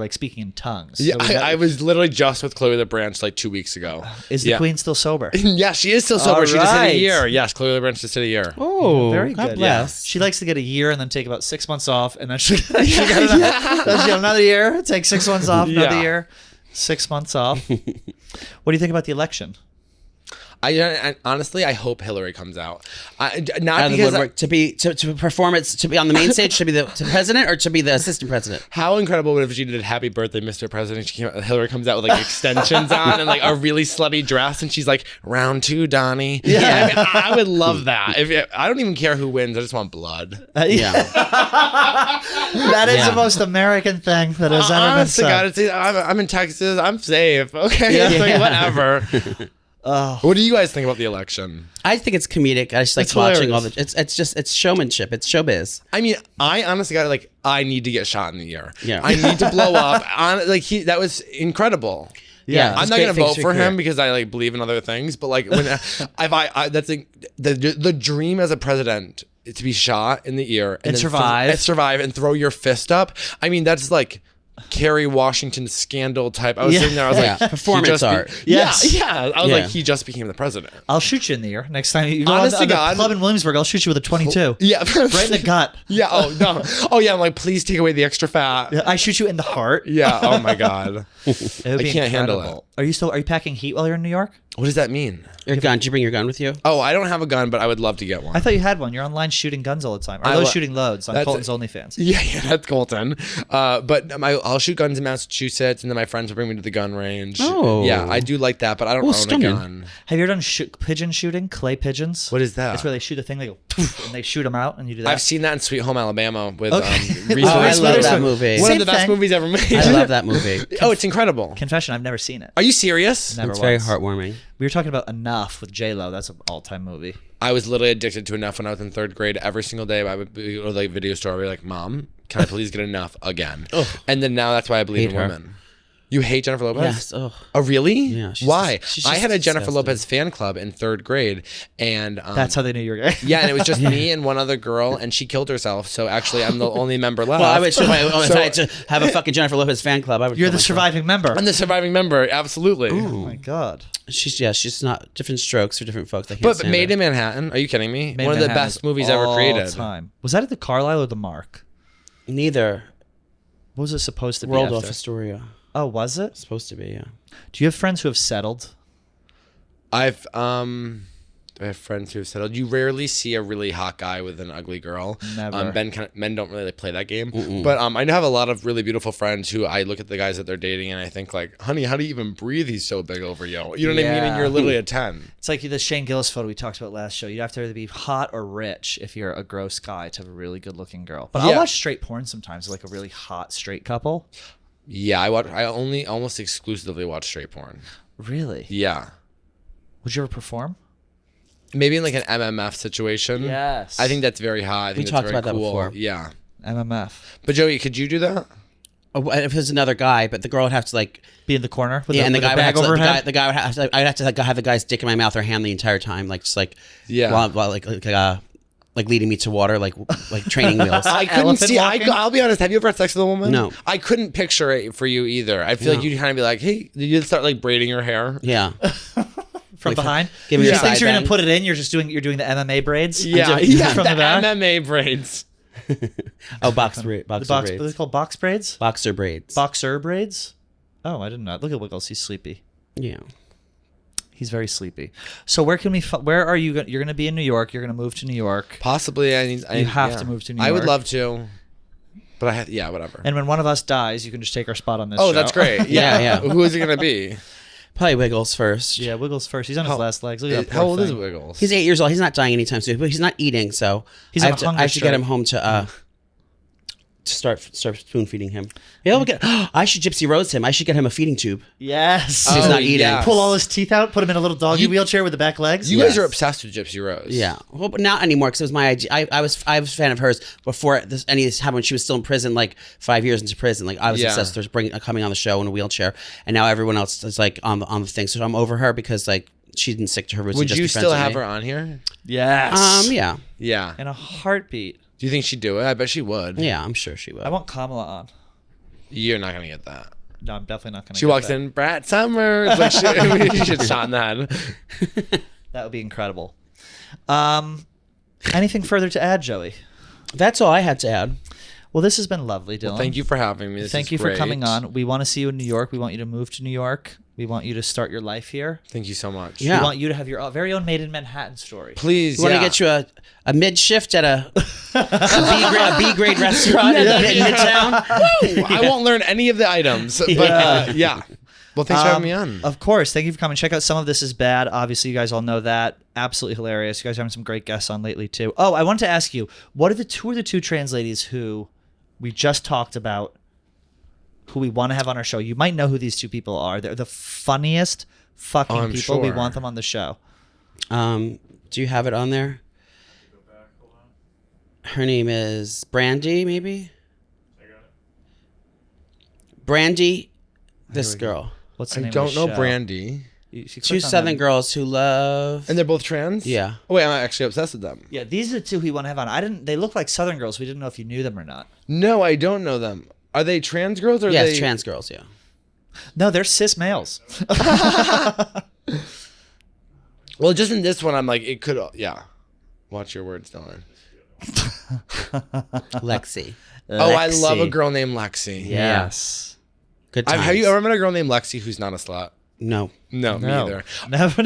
speaking in tongues. Yeah, So I was literally just with Chloe LeBranch like 2 weeks ago. Is the queen still sober? Yeah, she is still sober. All She just hit a right. year. Yes, Chloe LeBranch just hit a year. Oh, Very God good. bless. She likes to get a year and then take about 6 months off, and then she got another year, take 6 months off, another year, 6 months off. What do you think about the election? I honestly, I hope Hillary comes out. Out of the woodwork, to perform it, to be on the main stage, to be the president or to be the assistant president. How incredible would it if she did Happy Birthday, Mr. President? Hillary comes out with like extensions on and like a really slutty dress, and she's like, "Round 2, Donnie." Yeah, I mean, I would love that. I don't even care who wins. I just want blood. Yeah. That is the most American thing that has ever been said. God, I'm in Texas. I'm safe. Okay, it's like whatever. What do you guys think about the election? I think it's comedic. I just like It's watching hilarious. all the. It's showmanship. It's showbiz. I mean, I honestly got I need to get shot in the ear. Yeah. I need to blow up. That was incredible. Yeah, I'm not gonna vote for him because I like believe in other things. But like when that's like the dream as a president is to be shot in the ear and then survive and throw your fist up. I mean, that's like Kerry Washington scandal type. I was sitting there. I was like, performance art. Yes. Yeah. I was like, he just became the president. I'll shoot you in the ear next time you go Honest on to the God. club in Williamsburg. I'll shoot you with a 22. Yeah, Right in the gut. Yeah. Oh no. Oh yeah. I'm like, please take away the extra fat. I shoot you in the heart. Yeah. Oh my God. It would be I can't handle incredible. Are you packing heat while you're in New York? What does that mean? Your gun? Did you bring your gun with you? Oh, I don't have a gun, but I would love to get one. I thought you had one. You're online shooting guns all the time. Or shooting loads on That's Colton's OnlyFans. Yeah, that's Colton. But I'll shoot guns in Massachusetts, and then my friends will bring me to the gun range. Oh. Yeah, I do like that, but I don't own stunning. a gun. Have you ever done pigeon shooting? Clay pigeons? What is that? It's where they shoot a thing, they go poof, and they shoot them out, and you do that. I've seen that in Sweet Home Alabama with Okay. Reese Oh, I love Witherspoon. that movie. One Same of the best thing. movies ever made. I love that movie. Oh, it's incredible. Confession, I've never seen it. Are you serious? Never It's very once. heartwarming. We were talking about Enough with J.Lo. That's an all-time movie. I was literally addicted to Enough when I was in 3rd grade. Every single day, I would go to like video store. I'd be like, "Mom, can I please get Enough again?" And then now that's why I believe in Hate her. women. You hate Jennifer Lopez? Yes. Oh. Oh, really? Yeah, she's Why? she's I just had a Jennifer disgusting. Lopez fan club in 3rd grade, and That's how they knew you were gay. yeah, and it was just me and one other girl, and she killed herself. So actually, I'm the only member left. Well, I would. If I had to have a fucking Jennifer Lopez fan club, I would. You're kill the myself. surviving member. I'm the surviving member. Absolutely. Oh my God. She's not different strokes for different folks. I can't But stand Made her. in Manhattan. Are you kidding me? Made One in of the Manhattan best is movies ever all created. time. Was that at the Carlisle or the Mark? Neither. What was it supposed to be Waldorf after? Astoria. Oh, was it? Supposed to be, yeah. Do you have friends who have settled? I have friends who have settled. You rarely see a really hot guy with an ugly girl. Never. Men don't really play that game. But I have a lot of really beautiful friends who I look at the guys that they're dating and I think like, honey, how do you even breathe? He's so big over you. You know what I mean? And you're literally a 10. It's like the Shane Gillis photo we talked about last show. You have to either be hot or rich if you're a gross guy to have a really good looking girl. But I'll Yeah. watch straight porn sometimes, like a really hot straight couple. Yeah, I only almost exclusively watch straight porn. Really? Yeah. Would you ever perform? Maybe in like an MMF situation. Yes. I think that's very hot. I think We that's talked very about that cool. before. Yeah. MMF. But Joey, could you do that? Oh, if it was another guy, but the girl would have to like Be in the corner with and the with guy a would have bag to over her head? the guy would have to I'd have to like, have the guy's dick in my mouth or hand the entire time, like just like Yeah. while like leading me to water, like training wheels. I couldn't Elephant see. walking? I'll be honest. Have you ever had sex with a woman? No. I couldn't picture it for you either. I feel like you'd kind of be like, "Hey, did you start like braiding your hair?" Yeah, from Like, behind. give me She your thinks side you're gonna bang. put it in. You're doing the MMA braids. Yeah, Just yeah. from the the back. MMA braids. oh boxer The braids, box. What are they called? Box braids. boxer braids. Boxer braids. Oh, I didn't know. Look at Wiggles. He's sleepy. Yeah, He's very sleepy. So where can we? Where are you? You're going to be in New York. You're going to move to New York. Possibly, you have to move to New I would York. love to, but yeah, whatever. And when one of us dies, you can just take our spot on this. Oh, show. that's great. Yeah, Yeah, yeah. Who is it gonna be? probably Wiggles first. Yeah, Wiggles first. He's on his last legs. Look at that poor How old is thing. Wiggles? He's 8 years old. He's not dying anytime soon, but he's not eating, so He's I on have a to, hunger I have to get strike. him home to start spoon feeding him. Yeah, look at. I should Gypsy Rose him. I should get him a feeding tube. Yes. He's Oh, not eating. yeah. Pull all his teeth out. Put him in a little doggy wheelchair with the back legs. You guys Yes. are obsessed with Gypsy Rose. Yeah, well, but not anymore because it was my idea. I was a fan of hers before any of this happened. When she was still in prison, like 5 years into prison. Like I was Yeah. obsessed with her coming on the show in a wheelchair, and now everyone else is like on the thing. So I'm over her because like she didn't stick to her roots. Would and just you be friends still with have me. her on here? Yes. Yeah, Yeah. In a heartbeat. Do you think she'd do it? I bet she would. yeah. I'm sure she will. I want Kamala on. You're not gonna get that. No, I'm definitely not going to. She walks in, Brat Summer. It's like she should shot in that. That would be incredible. Anything further to add, Joey? That's all I had to add. Well, this has been lovely, Dylan. Well, thank you for having me. This Thank is you for great. coming on. We want to see you in New York. We want you to move to New York. We want you to start your life here. Thank you so much. Yeah. We want you to have your very own Made in Manhattan story. Please. You want to yeah. get you a mid shift at a B grade restaurant in Midtown? I won't learn any of the items, but yeah. Well, thanks for having me on. Of course. Thank you for coming. Check out Some of This Is Bad. Obviously, you guys all know that. Absolutely hilarious. You guys are having some great guests on lately, too. Oh, I wanted to ask you, who are the two trans ladies who we just talked about, who we want to have on our show? You might know who these two people are. They're the funniest fucking I'm people. We sure. want them on the show. Do you have it on there? Her name is Brandy, maybe? Brandy, this girl. What's the I name don't of the know show? Brandy. She Two clicked on Southern them. girls who love. And they're both trans? Yeah. Oh, wait, I'm actually obsessed with them. Yeah, these are the two we want to have on. I didn't. They look like Southern girls. We didn't know if you knew them or not. No, I don't know them. Are they trans girls or Yes, they trans girls, yeah. No, they're cis males. Well, just in this one, I'm like, it could. Yeah. Watch your words, Dylan. Lexi. Oh, I love a Lexi. girl named Lexi. Yes. Good times. Have you ever met a girl named Lexi who's not a slut? No. No, me No. either. Never.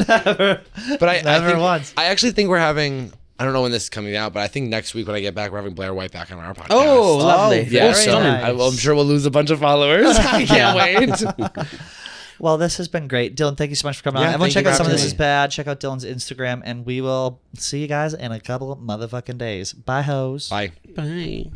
But I Never think, once. I actually think we're having. I don't know when this is coming out, but I think next week when I get back, we're having Blair White back on our podcast. Oh, lovely. yeah. very So nice. I'm sure we'll lose a bunch of followers. I can't wait. Well, this has been great. Dylan, thank you so much for coming Yeah, on. Everyone thank check you out for Some of This having Is me. Bad. Check out Dylan's Instagram, and we will see you guys in a couple of motherfucking days. Bye, hoes. Bye. Bye.